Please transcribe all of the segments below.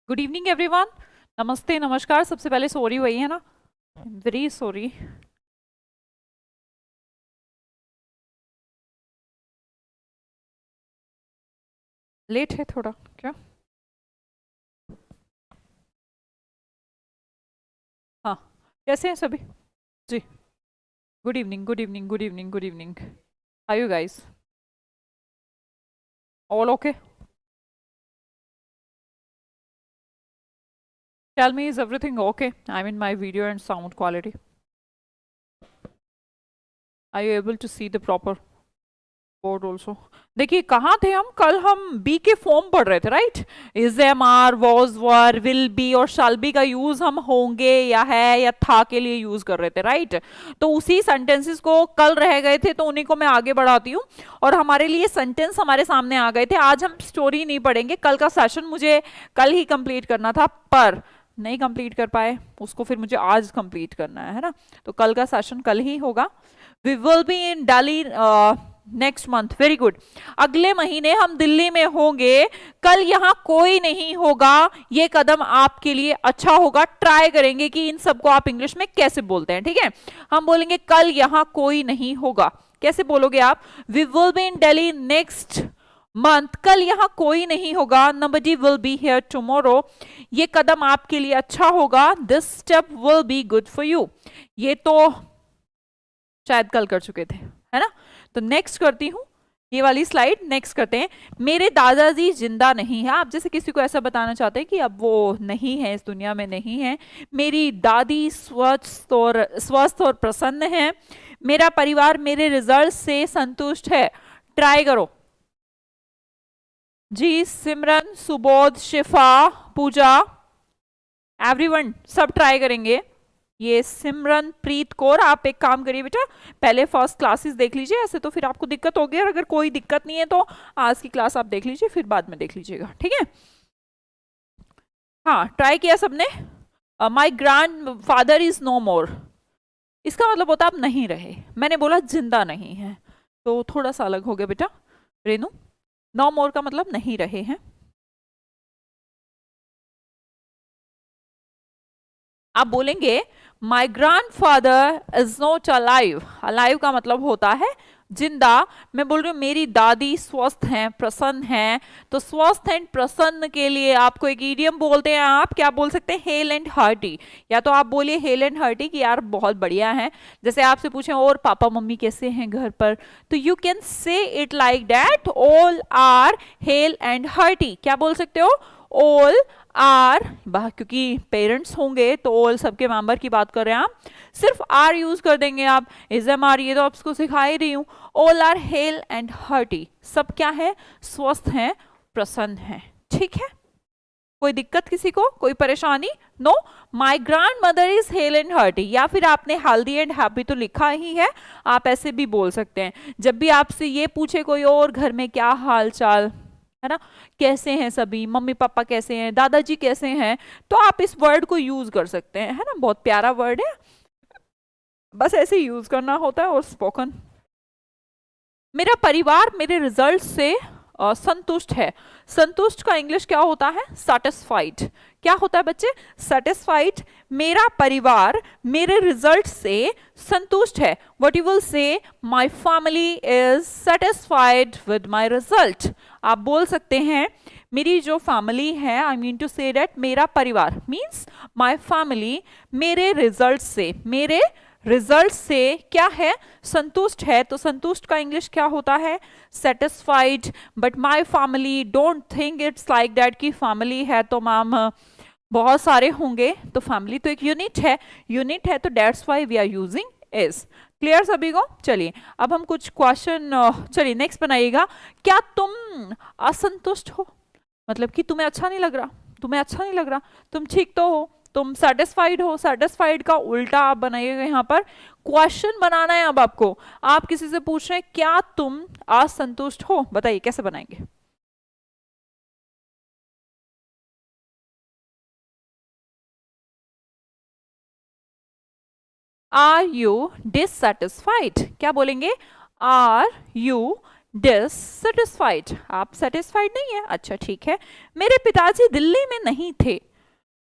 Good evening everyone. नमस्ते, नमस्कार। सबसे पहले सॉरी वही है ना, वेरी सॉरी। लेट है थोड़ा क्या? हाँ, कैसे हैं सभी? जी, good evening, good evening, good evening, good evening. Are you guys all okay? Tell me, is everything okay? I mean my video and sound quality, are you able to see the proper board also? देखिए, कहाँ थे हम कल? हम B के form पढ़ रहे थे, right? Is, am, are, was, were, will be और शाल बी का यूज हम होंगे या है या था के लिए यूज कर रहे थे, राइट? तो उसी सेंटेंसेस को कल रह गए थे, तो उन्हीं को मैं आगे बढ़ाती हूँ। और हमारे लिए सेंटेंस हमारे सामने आ गए थे। आज हम स्टोरी नहीं पढ़ेंगे। कल का सेशन मुझे कल ही कंप्लीट करना था, पर नहीं कंप्लीट कर पाए उसको, फिर मुझे आज कंप्लीट करना है ना? तो कल का सेशन कल ही होगा। We will be in Delhi next month. Very good. अगले महीने हम दिल्ली में होंगे। कल यहाँ कोई नहीं होगा। ये कदम आपके लिए अच्छा होगा। ट्राई करेंगे कि इन सबको आप इंग्लिश में कैसे बोलते हैं, ठीक है? हम बोलेंगे कल यहाँ कोई नहीं होगा। कैसे बोलोगे आप? We will be in Delhi next month. कल यहाँ कोई नहीं होगा। Number will be here tomorrow. ये कदम आपके लिए अच्छा होगा। This step will be good for you. ये तो शायद कल कर चुके थे, है ना? तो नेक्स्ट करती हूँ, ये वाली स्लाइड नेक्स्ट करते हैं। मेरे दादाजी जिंदा नहीं है। आप जैसे किसी को ऐसा बताना चाहते हैं कि अब वो नहीं है, इस दुनिया में नहीं है। मेरी दादी स्वस्थ और प्रसन्न है। मेरा परिवार मेरे रिजल्ट से संतुष्ट है। ट्राई करो जी। सिमरन, सुबोध, शिफा, पूजा, एवरीवन सब ट्राई करेंगे। ये सिमरन, प्रीत कौर, आप एक काम करिए बेटा, पहले फर्स्ट क्लासेस देख लीजिए। ऐसे तो फिर आपको दिक्कत होगी, और अगर कोई दिक्कत नहीं है तो आज की क्लास आप देख लीजिए, फिर बाद में देख लीजिएगा, ठीक है? हाँ, ट्राई किया सबने? My grandfather is no more. इसका मतलब होता आप नहीं रहे। मैंने बोला जिंदा नहीं है, तो थोड़ा सा अलग हो गया बेटा। रेनू, नो मोर का मतलब नहीं रहे हैं। आप बोलेंगे माई grandfather is not alive. Alive का मतलब होता है जिंदा। मैं बोल रही हूँ मेरी दादी स्वस्थ हैं, प्रसन्न हैं। तो स्वस्थ एंड प्रसन्न के लिए आपको एक इडियम बोलते हैं। आप क्या बोल सकते हैं? Hello and hearty. या तो आप बोलिए हेल एंड हार्टी कि यार बहुत बढ़िया है। जैसे आपसे पूछें और पापा मम्मी कैसे हैं घर पर, तो you can say it like that, all are hale and hearty. क्या बोल सकते हो? ऑल आर, क्योंकि पेरेंट्स होंगे तो ऑल सबके मेंबर की बात कर रहे हैं आप, सिर्फ आर यूज कर देंगे आप। इज, एम, आर, ये तो आपको सिखा ही रही हूं। All are hale and hearty. सब क्या है? स्वस्थ हैं, प्रसन्न हैं, ठीक है? कोई दिक्कत किसी को? कोई परेशानी? No. My grand mother is hale and hearty. या फिर आपने हेल्दी एंड हैप्पी तो लिखा ही है, आप ऐसे भी बोल सकते हैं। जब भी आपसे ये पूछे कोई और घर में क्या हाल चाल है ना, कैसे हैं सभी, मम्मी पापा कैसे हैं, दादाजी कैसे हैं, तो आप इस वर्ड को यूज कर सकते हैं, है ना? बहुत प्यारा वर्ड है, बस ऐसे यूज करना होता है। और स्पोकन, मेरा परिवार मेरे रिजल्ट से संतुष्ट है। संतुष्ट का इंग्लिश क्या होता है? सेटिस्फाइड। क्या होता है बच्चे? सेटिस्फाइड। मेरा परिवार मेरे रिजल्ट से संतुष्ट है। What you will say? My family is satisfied with my result. आप बोल सकते हैं मेरी जो फैमिली है, I mean to say that मेरा परिवार मीन्स माय फैमिली मेरे रिजल्ट से, मेरे रिजल्ट से क्या है? संतुष्ट है। तो संतुष्ट का इंग्लिश क्या होता है? Satisfied. But my family, don't think it's like that कि फैमिली है तो मैम बहुत सारे होंगे। तो फैमिली तो एक यूनिट है, यूनिट है, तो that's why we are using is. Clear सभी को? चलिए अब हम कुछ क्वेश्चन, चलिए नेक्स्ट बनाइएगा। क्या तुम असंतुष्ट हो? मतलब कि तुम्हें अच्छा नहीं लग रहा, तुम्हें अच्छा नहीं लग रहा, तुम ठीक तो हो, तुम सेटिस्फाइड हो। सेटिस्फाइड का उल्टा आप बनाइएगा। यहाँ पर क्वेश्चन बनाना है अब आपको। आप किसी से पूछ रहे हैं क्या तुम असंतुष्ट हो, बताइए कैसे बनाएंगे? Are you dissatisfied? क्या बोलेंगे? आर यू डिससेटिस्फाइड, आप सेटिस्फाइड नहीं है, अच्छा ठीक है। मेरे पिताजी दिल्ली में नहीं थे,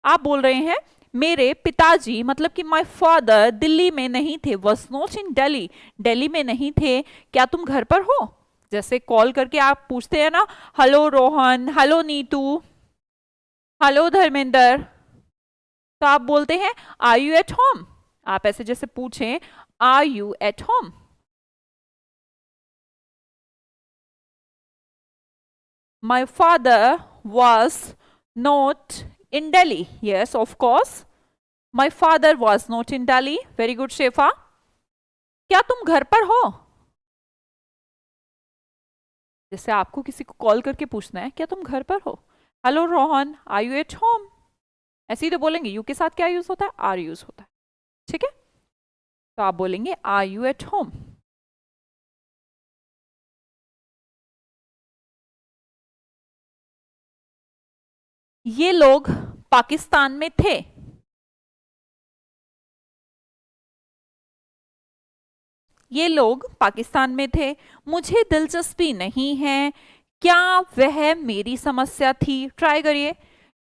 आप बोल रहे हैं मेरे पिताजी मतलब कि माय फादर दिल्ली में नहीं थे, was not in Delhi, Delhi में नहीं थे, क्या तुम घर पर हो? जैसे कॉल करके आप पूछते हैं ना, hello Rohan, hello Neetu, hello Dharmendra, तो आप बोलते हैं आर यू एट होम, आप ऐसे जैसे पूछें are you at home. My father was not in Delhi, yes of course, my father was not in Delhi, very good Shefa. क्या तुम घर पर हो? जैसे आपको किसी को कॉल करके पूछना है क्या तुम घर पर हो, hello Rohan are you at home, ऐसे ही तो बोलेंगे। यू के साथ क्या यूज होता है, आर यूज होता है, ठीक है। तो आप बोलेंगे आर यू एट होम। ये लोग पाकिस्तान में थे, ये लोग पाकिस्तान में थे, मुझे दिलचस्पी नहीं है, क्या वह मेरी समस्या थी? ट्राई करिए,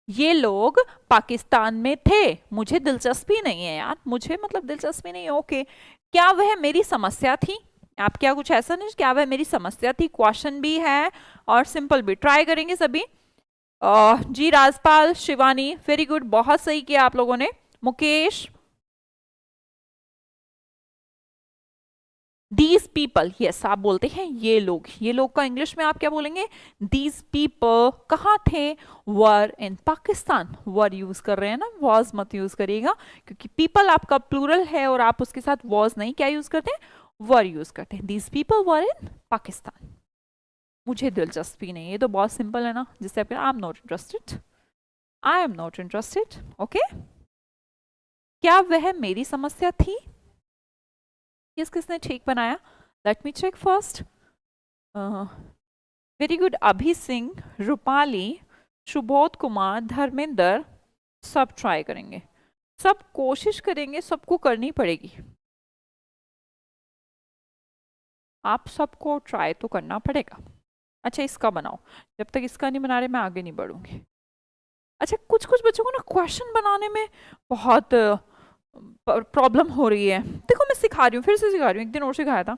ये लोग पाकिस्तान में थे, मुझे दिलचस्पी नहीं है, यार मुझे मतलब दिलचस्पी नहीं है, ओके, क्या वह मेरी समस्या थी? आप क्या कुछ ऐसा नहीं, क्या वह मेरी समस्या थी, क्वेश्चन भी है और सिंपल भी। ट्राई करेंगे सभी। जी राजपाल, शिवानी, वेरी गुड, बहुत सही किया आप लोगों ने। मुकेश, दीज पीपल, यस आप बोलते हैं ये लोग, ये लोग का इंग्लिश में आप क्या बोलेंगे, दीज पीपल कहाँ थे, वर इन पाकिस्तान, वर यूज कर रहे हैं ना, वॉज मत यूज करिएगा, क्योंकि पीपल आपका प्लूरल है और आप उसके साथ वॉज नहीं क्या यूज करते हैं, वर यूज करते हैं। दीज पीपल वर इन पाकिस्तान, मुझे दिलचस्पी नहीं, ये तो बहुत सिंपल है ना, जिससे आप I am not interested, I am not interested, okay. क्या वह मेरी समस्या थी? किस किसने ठीक बनाया, let me check first. Very good, Abhi Singh, Rupali, Subodh Kumar, Dharmendra, सब ट्राई करेंगे, सब कोशिश करेंगे, सबको करनी पड़ेगी, आप सबको ट्राई तो करना पड़ेगा। अच्छा इसका बनाओ, जब तक इसका नहीं बना रहे मैं आगे नहीं बढ़ूंगी। अच्छा कुछ कुछ बच्चों को ना क्वेश्चन बनाने में बहुत प्रॉब्लम हो रही है, देखो मैं सिखा रही हूँ, फिर से सिखा रही हूँ, एक दिन और सिखाया था।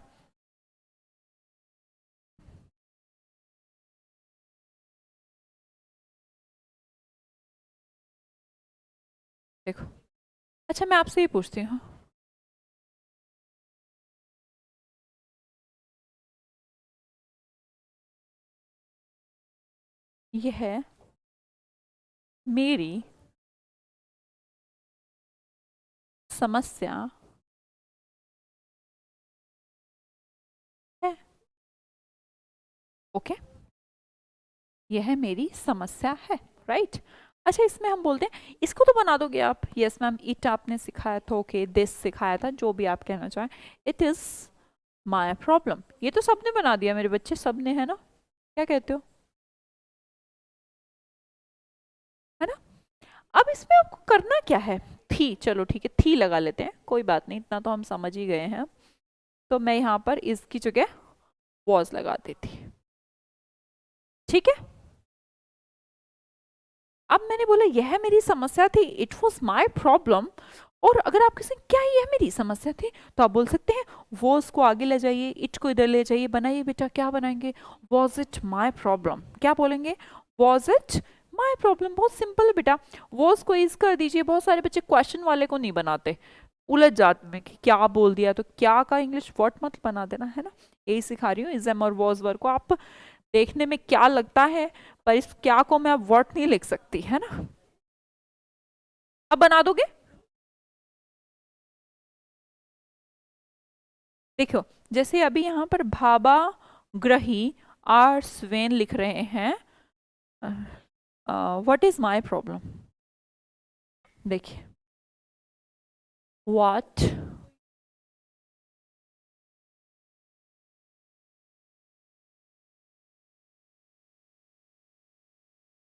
देखो, अच्छा मैं आपसे ये पूछती हूँ, ये है मेरी समस्या है, ओके, यह है मेरी समस्या है, राइट। अच्छा इसमें हम बोलते हैं, इसको तो बना दोगे आप, यस मैम, इट आपने सिखाया था, ओके, दिस सिखाया था, जो भी आप कहना चाहें, इट इज माय प्रॉब्लम, ये तो सबने बना दिया मेरे बच्चे, सबने, है ना, क्या कहते हो, है ना। अब इसमें आपको करना क्या है, थी, चलो ठीक है थी लगा लेते हैं, कोई बात नहीं, इतना तो हम समझ ही गए हैं। तो मैं यहाँ पर इसकी जगह वॉज लगा देती, ठीक है। अब मैंने बोला यह मेरी समस्या थी, इट वॉज माई प्रॉब्लम, और अगर आप किसी क्या यह मेरी समस्या थी, तो आप बोल सकते हैं वॉज को आगे ले जाइए, इट को इधर ले जाइए, बनाइए बेटा, क्या बनाएंगे, वॉज इट माई प्रॉब्लम, क्या बोलेंगे, वॉज इट माई प्रॉब्लम, बहुत सिंपल है बेटा, वॉज को इज कर दीजिए, बहुत सारे बच्चे क्वेश्चन वाले को नहीं बनाते, उलझ जाते में कि क्या बोल दिया, तो क्या का इंग्लिश वर्ड मत बना देना, है ना, यही सिखा रही हूँ, इज एम और वॉज वर्ड को आप देखने में क्या लगता है, पर इस क्या को मैं अब वर्ड नहीं लिख सकती, है ना। अब बना दोगे, देखो जैसे अभी यहाँ पर भाबा, ग्रही, आर स्वेन लिख रहे हैं, व्हाट इज माय प्रॉब्लम, देखिए what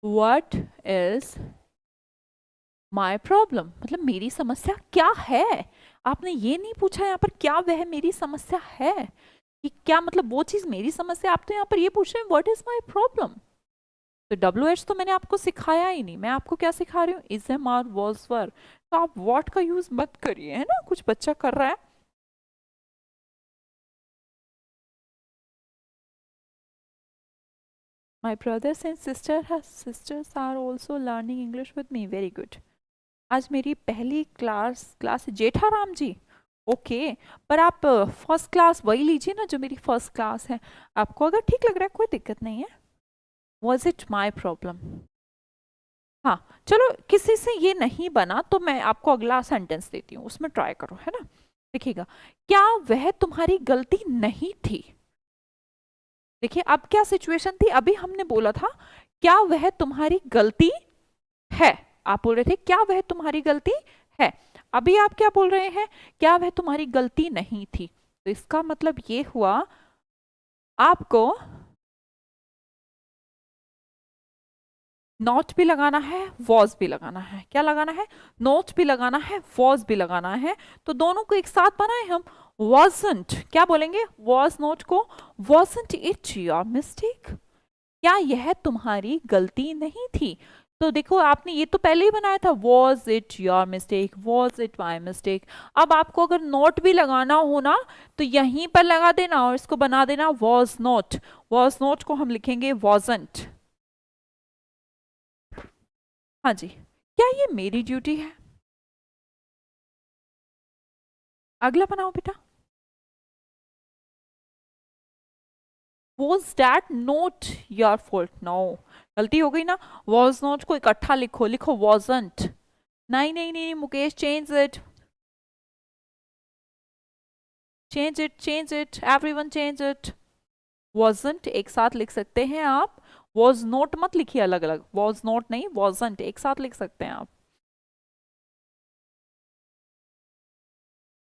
what is my problem, मतलब मेरी समस्या क्या है, आपने ये नहीं पूछा यहाँ पर क्या वह मेरी समस्या है, कि क्या मतलब वो चीज मेरी समस्या, आप तो यहाँ पर ये पूछ रहे हैं व्हाट इज माई प्रॉब्लम। तो WH तो मैंने आपको सिखाया ही नहीं, मैं आपको क्या सिखा रही हूँ, is am are was were. तो आप वॉट का यूज मत करिए, है ना, कुछ बच्चा कर रहा है। My brothers and sisters are also learning English with me. Very good. आज मेरी पहली क्लास जेठाराम जी। ओके, पर आप फर्स्ट क्लास वही लीजिए ना जो मेरी फर्स्ट क्लास है। आपको अगर ठीक लग रहा है कोई दिक्कत नहीं है। Was it my problem? हाँ, चलो किसी से ये नहीं बना तो मैं आपको अगला सेंटेंस देती हूँ, उसमें ट्राई करो, है ना। देखिएगा, क्या वह तुम्हारी गलती नहीं थी? देखिए अब क्या सिचुएशन थी, अभी हमने बोला था क्या वह तुम्हारी गलती है, आप बोल रहे थे क्या वह तुम्हारी गलती है। अभी आप क्या बोल रहे हैं, क्या वह तुम्हारी गलती नहीं थी। तो इसका मतलब ये हुआ आपको नॉट भी लगाना है, वॉज भी लगाना है। क्या लगाना है, नॉट भी लगाना है, वॉज भी लगाना है। तो दोनों को एक साथ बनाए हम, wasn't, क्या बोलेंगे was not को, wasn't it your mistake? क्या यह तुम्हारी गलती नहीं थी। तो देखो आपने ये तो पहले ही बनाया था, was it your mistake, was it my mistake। अब आपको अगर नॉट भी लगाना हो ना तो यहीं पर लगा देना और इसको बना देना was not। was not को हम लिखेंगे wasn't। हाँ जी, क्या ये मेरी ड्यूटी है। अगला बनाओ बेटा, was that not your fault? No, गलती हो गई ना, was not को इकट्ठा लिखो, लिखो wasn't। नहीं नहीं नहीं Mukesh, change it, change it, change it, everyone change it. wasn't एक साथ लिख सकते हैं आप, was not मत लिखिए अलग अलग, was not नहीं wasn't एक साथ लिख सकते हैं आप।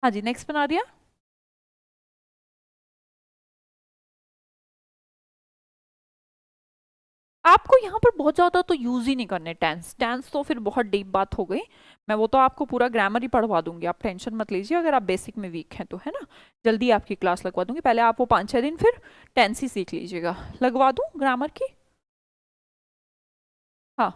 हाँ जी, नेक्स्ट बना दिया। आपको यहाँ पर बहुत ज्यादा तो यूज ही नहीं करने टेंस, टेंस तो फिर बहुत डीप बात हो गई। मैं वो तो आपको पूरा ग्रामर ही पढ़वा दूंगी, आप टेंशन मत लीजिए, अगर आप बेसिक में वीक हैं तो, है ना। जल्दी आपकी क्लास लगवा दूंगी, पहले आप वो 5-6 दिन फिर टेंस ही सीख लीजिएगा। लगवा दूं ग्रामर की? हाँ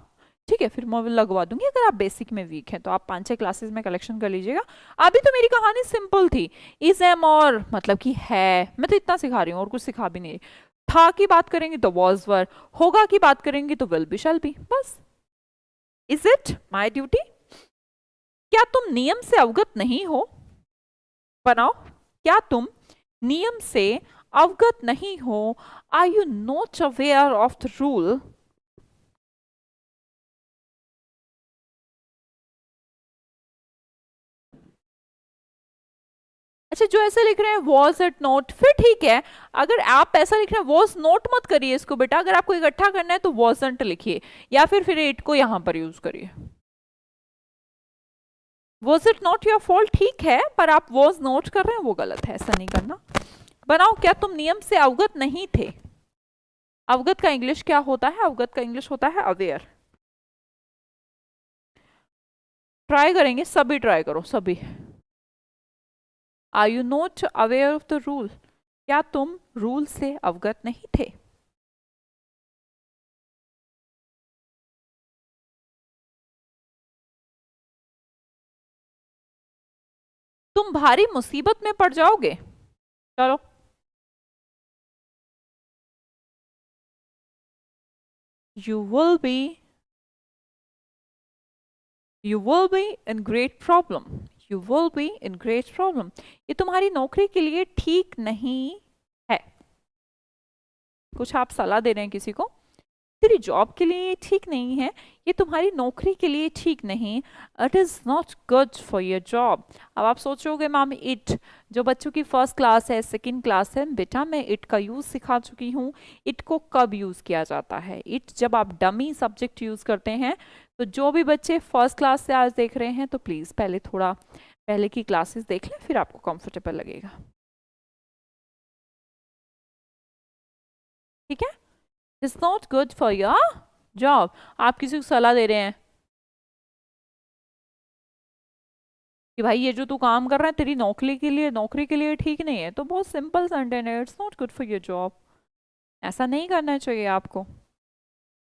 ठीक है, फिर मैं लगवा दूंगी। अगर आप बेसिक में वीक हैं तो आप 5-6 क्लासेस में कलेक्शन कर लीजिएगा। अभी तो मेरी कहानी सिंपल थी, इज एम और मतलब कि है, मैं तो इतना सिखा रही हूँ और कुछ सिखा भी नहीं। था की बात करेंगे तो वॉज वर, होगा की बात करेंगे तो विल बी शैल बी, बस। Is it my duty? क्या तुम नियम से अवगत नहीं हो? बनाओ, क्या तुम नियम से अवगत नहीं हो? Are you not aware of the rule? अच्छा, जो ऐसे लिख रहे हैं वॉज इट नोट, फिर ठीक है। अगर आप ऐसा लिख रहे हैं वॉज नोट मत करिए इसको बेटा, अगर आपको इकट्ठा करना है तो वॉजंट लिखिए, या फिर इट को यहां पर यूज करिए। Was it not your fault ठीक है, पर आप वॉज नोट कर रहे हैं वो गलत है, ऐसा नहीं करना। बनाओ, क्या तुम नियम से अवगत नहीं थे? अवगत का इंग्लिश क्या होता है, अवगत का इंग्लिश होता है अवेयर। ट्राई करेंगे, सभी ट्राई करो सभी। Are you not aware of the rule? क्या तुम रूल से अवगत नहीं थे? तुम भारी मुसीबत में पड़ जाओगे। चलो, you will be, you will be in great problem, you will be in great problem। ये तुम्हारी नौकरी के लिए ठीक नहीं है। कुछ आप सलाह दे रहे हैं किसी को, तेरी जॉब के लिए ये ठीक नहीं है, ये तुम्हारी नौकरी के लिए ठीक नहीं, it is not good for your job. अब आप सोचोगे मैम इट, जो बच्चों की फर्स्ट क्लास है सेकंड क्लास है, बेटा मैं इट का यूज सिखा चुकी हूँ। इट को कब यूज किया जाता है, इट जब आप डमी सब्जेक्ट यूज करते हैं। तो जो भी बच्चे फर्स्ट क्लास से आज देख रहे हैं तो प्लीज पहले थोड़ा पहले की क्लासेस देख लें, फिर आपको कंफर्टेबल लगेगा, ठीक है। It's not good for your job. आप किसी को सलाह दे रहे हैं, कि भाई ये जो तू काम कर रहा है तेरी नौकरी के लिए ठीक नहीं है, तो बहुत सिंपल सेंटेंस है, it's not good for your job. ऐसा नहीं करना चाहिए आपको।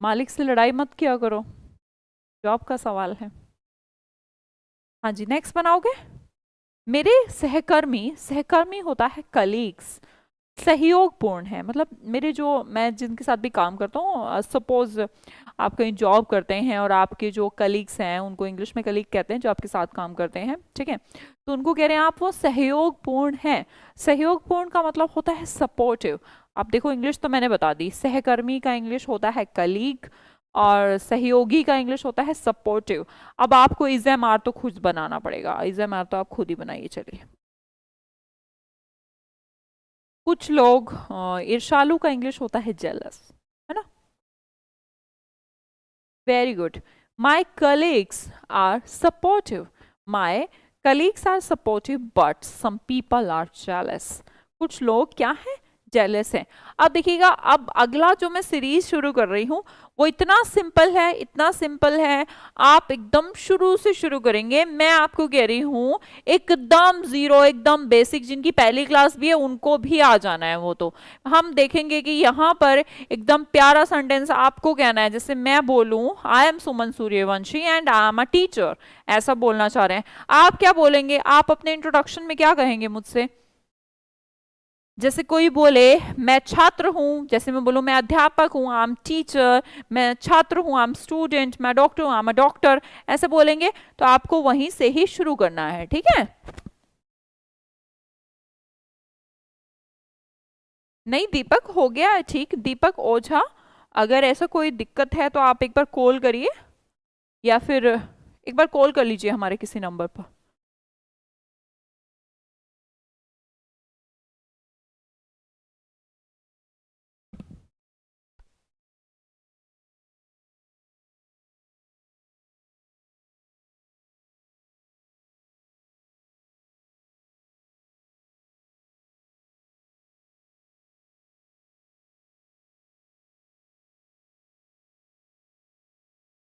मालिक से लड़ाई मत किया करो, जॉब का सवाल है। हाँ जी, नेक्स्ट बनाओगे। मेरे सहकर्मी, सहकर्मी होता है कलीग्स, सहयोगपूर्ण है, मतलब मेरे जो, मैं जिनके साथ भी काम करता हूँ, सपोज आप कहीं जॉब करते हैं और आपके जो कलीग्स हैं, उनको इंग्लिश में कलीग कहते हैं, जो आपके साथ काम करते हैं, ठीक है, तो उनको कह रहे हैं आप वो सहयोगपूर्ण हैं। सहयोगपूर्ण का मतलब होता है सपोर्टिव। आप देखो इंग्लिश तो मैंने बता दी, सहकर्मी का इंग्लिश होता है कलीग और सहयोगी का इंग्लिश होता है सपोर्टिव। अब आपको इज़ेम-आर तो खुद बनाना पड़ेगा, इज़ेम-आर तो आप खुद ही बनाइए। चलिए, कुछ लोग, ईर्ष्यालु का इंग्लिश होता है जेलस, है ना। Very good. My colleagues are supportive, my colleagues are supportive but some people are jealous. कुछ लोग क्या है, जेलस है। अब देखिएगा, अब अगला जो मैं सीरीज शुरू कर रही हूँ वो इतना सिंपल है, इतना सिंपल है, आप एकदम शुरू से शुरू करेंगे। मैं आपको कह रही हूँ एकदम जीरो, एकदम बेसिक, जिनकी पहली क्लास भी है उनको भी आ जाना है वो। तो हम देखेंगे कि यहाँ पर एकदम प्यारा सेंटेंस आपको कहना है, जैसे मैं बोलूँ I am Suman Suryavanshi and I am a teacher, ऐसा बोलना चाह रहे हैं। आप क्या बोलेंगे, आप अपने इंट्रोडक्शन में क्या कहेंगे मुझसे। जैसे कोई बोले मैं छात्र हूं, जैसे मैं बोलूं मैं अध्यापक हूं, आई एम टीचर, मैं छात्र हूं, आई एम स्टूडेंट, मैं डॉक्टर हूं, आई एम अ डॉक्टर, ऐसे बोलेंगे। तो आपको वहीं से ही शुरू करना है, ठीक है। नहीं, दीपक हो गया है ठीक, दीपक ओझा। अगर ऐसा कोई दिक्कत है तो आप एक बार कॉल करिए, या फिर एक बार कॉल कर लीजिए हमारे किसी नंबर पर।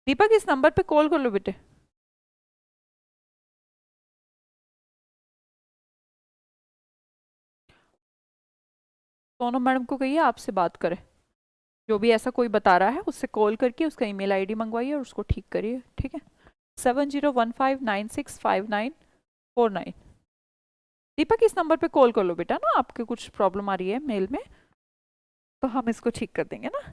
दीपक इस नंबर पे कॉल कर लो बेटे। सोनम मैडम को कहिए आपसे बात करें, जो भी ऐसा कोई बता रहा है उससे कॉल करके उसका ईमेल आईडी मंगवाइए और उसको ठीक करिए, ठीक है। 7015965949। दीपक इस नंबर पे कॉल कर लो बेटा ना, आपके कुछ प्रॉब्लम आ रही है मेल में, तो हम इसको ठीक कर देंगे ना।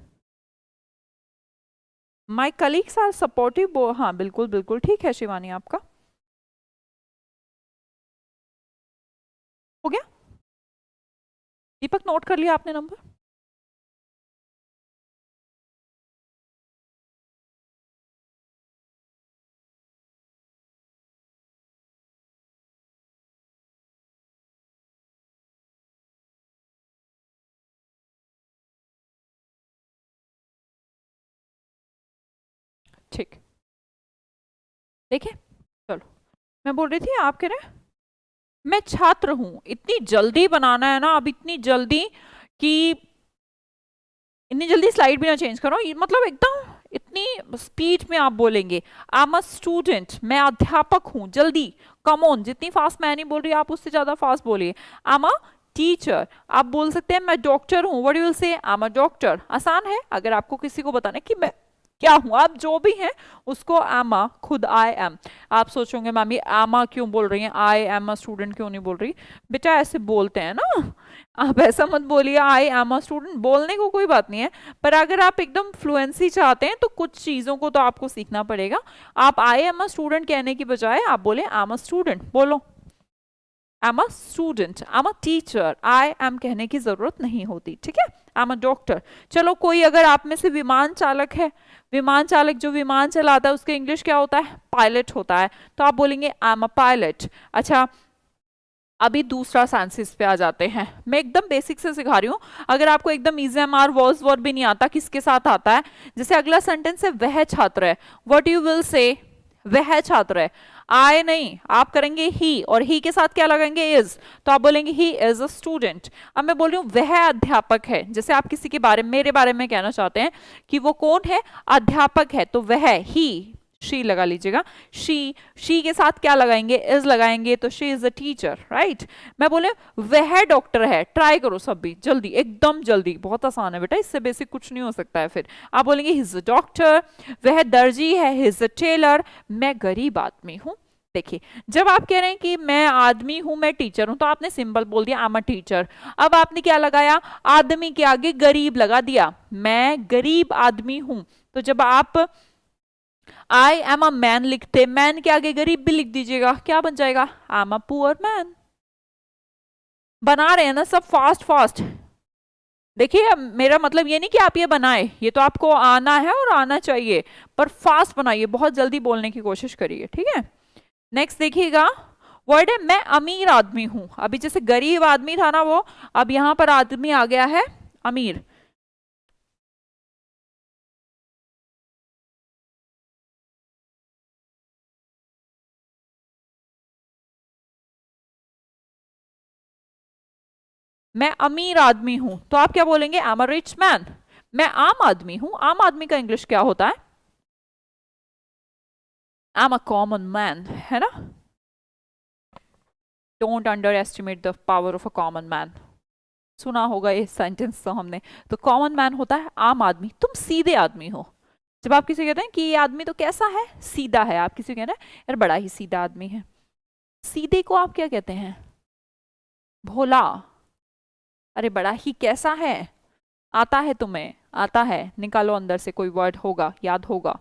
माई कलीग्स आर सपोर्टिव, हाँ बिल्कुल बिल्कुल ठीक है शिवानी आपका। हो गया, दीपक नोट कर लिया आपने नंबर। ठीक, देखिए, चलो, मैं बोल रही थी आप कह रहे हैं मैं छात्र हूं, इतनी जल्दी बनाना है ना, अब इतनी जल्दी कि इतनी जल्दी स्लाइड भी ना चेंज करो, मतलब एकदम इतनी स्पीड में आप बोलेंगे। आई एम अ स्टूडेंट, मैं अध्यापक हूं, जल्दी, कम ऑन, जितनी फास्ट मैं नहीं बोल रही आप उससे ज्यादा फास्ट बोलिए। आई एम अ टीचर, आप बोल सकते हैं मैं डॉक्टर हूं, व्हाट यू विल से, आई एम अ डॉक्टर। आसान है, अगर आपको किसी को बताना है कि मैं क्या हूं, आप जो भी हैं उसको आमा, खुद आई एम। आप सोचोगे मामी आमा क्यों बोल रही हैं, आई एम अ स्टूडेंट क्यों नहीं बोल रही। बेटा ऐसे बोलते हैं ना, आप ऐसा मत बोलिए आई एम अ स्टूडेंट, बोलने को कोई बात नहीं है, पर अगर आप एकदम फ्लुएंसी चाहते हैं तो कुछ चीजों को तो आपको सीखना पड़ेगा। आप आई एम अ स्टूडेंट कहने की बजाय आप बोले आई एम अ स्टूडेंट, बोलो आई am a student, I am a teacher, I am कहने की जरूरत नहीं होती, ठीक है। I am a doctor. चलो, कोई अगर आप में से विमान चालक है, विमान चालक जो विमान चलाता है उसके इंग्लिश क्या होता है, पायलट होता है, तो आप बोलेंगे आई एम अ पायलट। अच्छा, अभी दूसरा सेंसेस पे आ जाते हैं, मैं एकदम बेसिक से सिखा रही हूँ, अगर आपको एकदम इज़ेम-आर वॉज वर्ब भी नहीं आता, किसके साथ आता है। जैसे अगला सेंटेंस है वह छात्र है, व्हाट यू विल से, वह छात्र है, आए नहीं, आप करेंगे ही, और ही के साथ क्या लगाएंगे, इज, तो आप बोलेंगे ही इज अ स्टूडेंट। अब मैं बोल रही हूँ वह अध्यापक है, जैसे आप किसी के बारे में, मेरे बारे में कहना चाहते हैं कि वो कौन है, अध्यापक है, तो वह, ही, शी लगा लीजिएगा। शी के साथ क्या लगाएंगे, इज लगाएंगे, तो she is a teacher, right. मैं बोले वह डॉक्टर है, ट्राई करो सब भी जल्दी, एकदम जल्दी, बहुत आसान है बेटा, इससे बेसिक कुछ नहीं हो सकता है। फिर आप बोलेंगे ही इज अ डॉक्टर, वह दर्जी है, ही इज अ टेलर, मैं गरीब आदमी हूं। देखिए जब आप कह रहे हैं कि मैं आदमी हूं, मैं टीचर हूं, तो आपने सिंपल बोल दिया आई एम अ टीचर। अब आपने क्या लगाया, आदमी के आगे गरीब लगा दिया, मैं गरीब आदमी हूं। तो जब आप आई एम अ मैन लिखते, मैन के आगे गरीब भी लिख दीजिएगा, क्या बन जाएगा, आई एम अ पुअर मैन। बना रहे हैं ना सब फास्ट फास्ट। देखिए मेरा मतलब ये नहीं कि आप ये बनाए, ये तो आपको आना है और आना चाहिए, पर फास्ट बनाइए, बहुत जल्दी बोलने की कोशिश करिए, ठीक है। नेक्स्ट देखिएगा, वर्ड है मैं अमीर आदमी हूं। अभी जैसे गरीब आदमी था ना वो, अब यहां पर आदमी आ गया है अमीर। मैं अमीर आदमी हूं, तो आप क्या बोलेंगे, आई एम अ रिच मैन। मैं आम आदमी हूं, आम आदमी का इंग्लिश क्या होता है, I am a common man, है ना। Don't under estimate the power of a common man, सुना होगा ये सेंटेंस तो हमने। तो कॉमन मैन होता है आम आदमी, तुम सीधे आदमी हो। जब आप किसी कहते हैं कि ये आदमी तो कैसा है, सीधा है, आप किसी कहते हैं यार बड़ा ही सीधा आदमी है, सीधे को आप क्या कहते हैं, भोला। अरे बड़ा ही कैसा है, आता है तुम्हें, आता है, निकालो अंदर से कोई वर्ड होगा, याद होगा।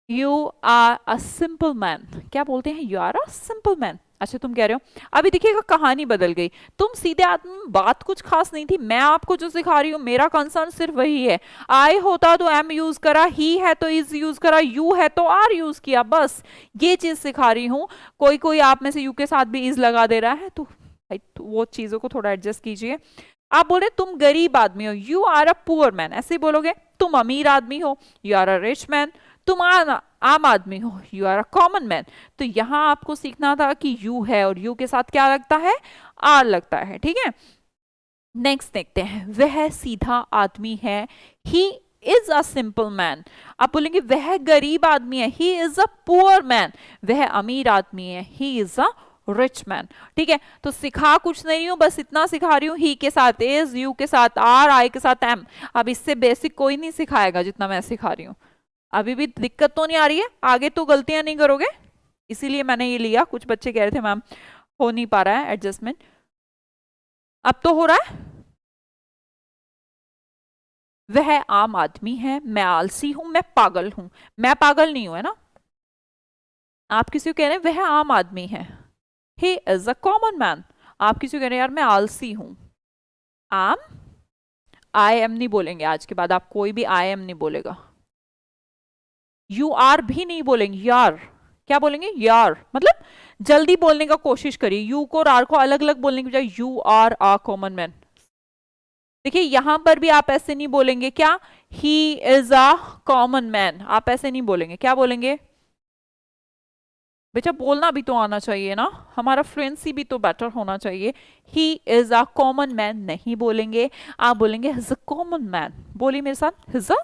You are a simple man, क्या बोलते हैं, you are a simple man. अच्छा तुम कह रहे हो, अभी देखिएगा कहानी बदल गई, तुम सीधे आदमी, बात कुछ खास नहीं थी, मैं आपको जो सिखा रही हूँ मेरा कंसर्न सिर्फ वही है। आई होता तो एम यूज करा, ही है तो इज यूज करा, यू है तो आर यूज किया, बस ये चीज सिखा रही हूँ। कोई कोई आप में से यू के साथ भी इज लगा दे रहा है, तो भाई तो वो चीजों को थोड़ा एडजस्ट कीजिए। आप बोले तुम गरीब आदमी हो, you are a poor man, ऐसे ही बोलोगे। तुम अमीर आदमी हो, you are a rich man. तुम आम आदमी हो, you are a common man. तो यहां आपको सीखना था कि यू है और यू के साथ क्या लगता है, आर लगता है, ठीक है। नेक्स्ट देखते हैं, वह सीधा आदमी है, ही इज अ सिंपल मैन। आप बोलेंगे वह गरीब आदमी है, ही इज अ पुअर मैन। वह अमीर आदमी है, ही इज अ रिच मैन। ठीक है, तो सिखा कुछ नहीं हूं, बस इतना सिखा रही हूं, ही के साथ इज, यू के साथ आर, आई के साथ एम। अब इससे बेसिक कोई नहीं सिखाएगा जितना मैं सिखा रही हूं। अभी भी दिक्कत तो नहीं आ रही है, आगे तो गलतियां नहीं करोगे, इसीलिए मैंने ये लिया। कुछ बच्चे कह रहे थे मैम हो नहीं पा रहा है एडजस्टमेंट, अब तो हो रहा है। वह आम आदमी है, मैं आलसी हूं, मैं पागल हूं। मैं पागल नहीं हूं, है ना। आप किसी को कह रहे हैं वह आम आदमी है, ही इज अ कॉमन मैन। आप किसी को कह रहे हैं यार मैं आलसी हूं, आम, आई एम नहीं बोलेंगे आज के बाद, आप कोई भी आई एम नहीं बोलेगा। यू आर भी नहीं बोलेंगे, यार। क्या बोलेंगे, यार, मतलब जल्दी बोलने का कोशिश करिए, यू को और आर को अलग अलग बोलने की बजाय you are a common man. देखिए यहां पर भी आप ऐसे नहीं बोलेंगे, क्या, he is a common man, आप ऐसे नहीं बोलेंगे, क्या बोलेंगे, बेटा बोलना भी तो आना चाहिए ना, हमारा फ्लुएंसी भी तो बेटर होना चाहिए। ही इज अ कॉमन मैन नहीं बोलेंगे, आप बोलेंगे हिज अ कॉमन मैन। बोलिए मेरे साथ, हिज अ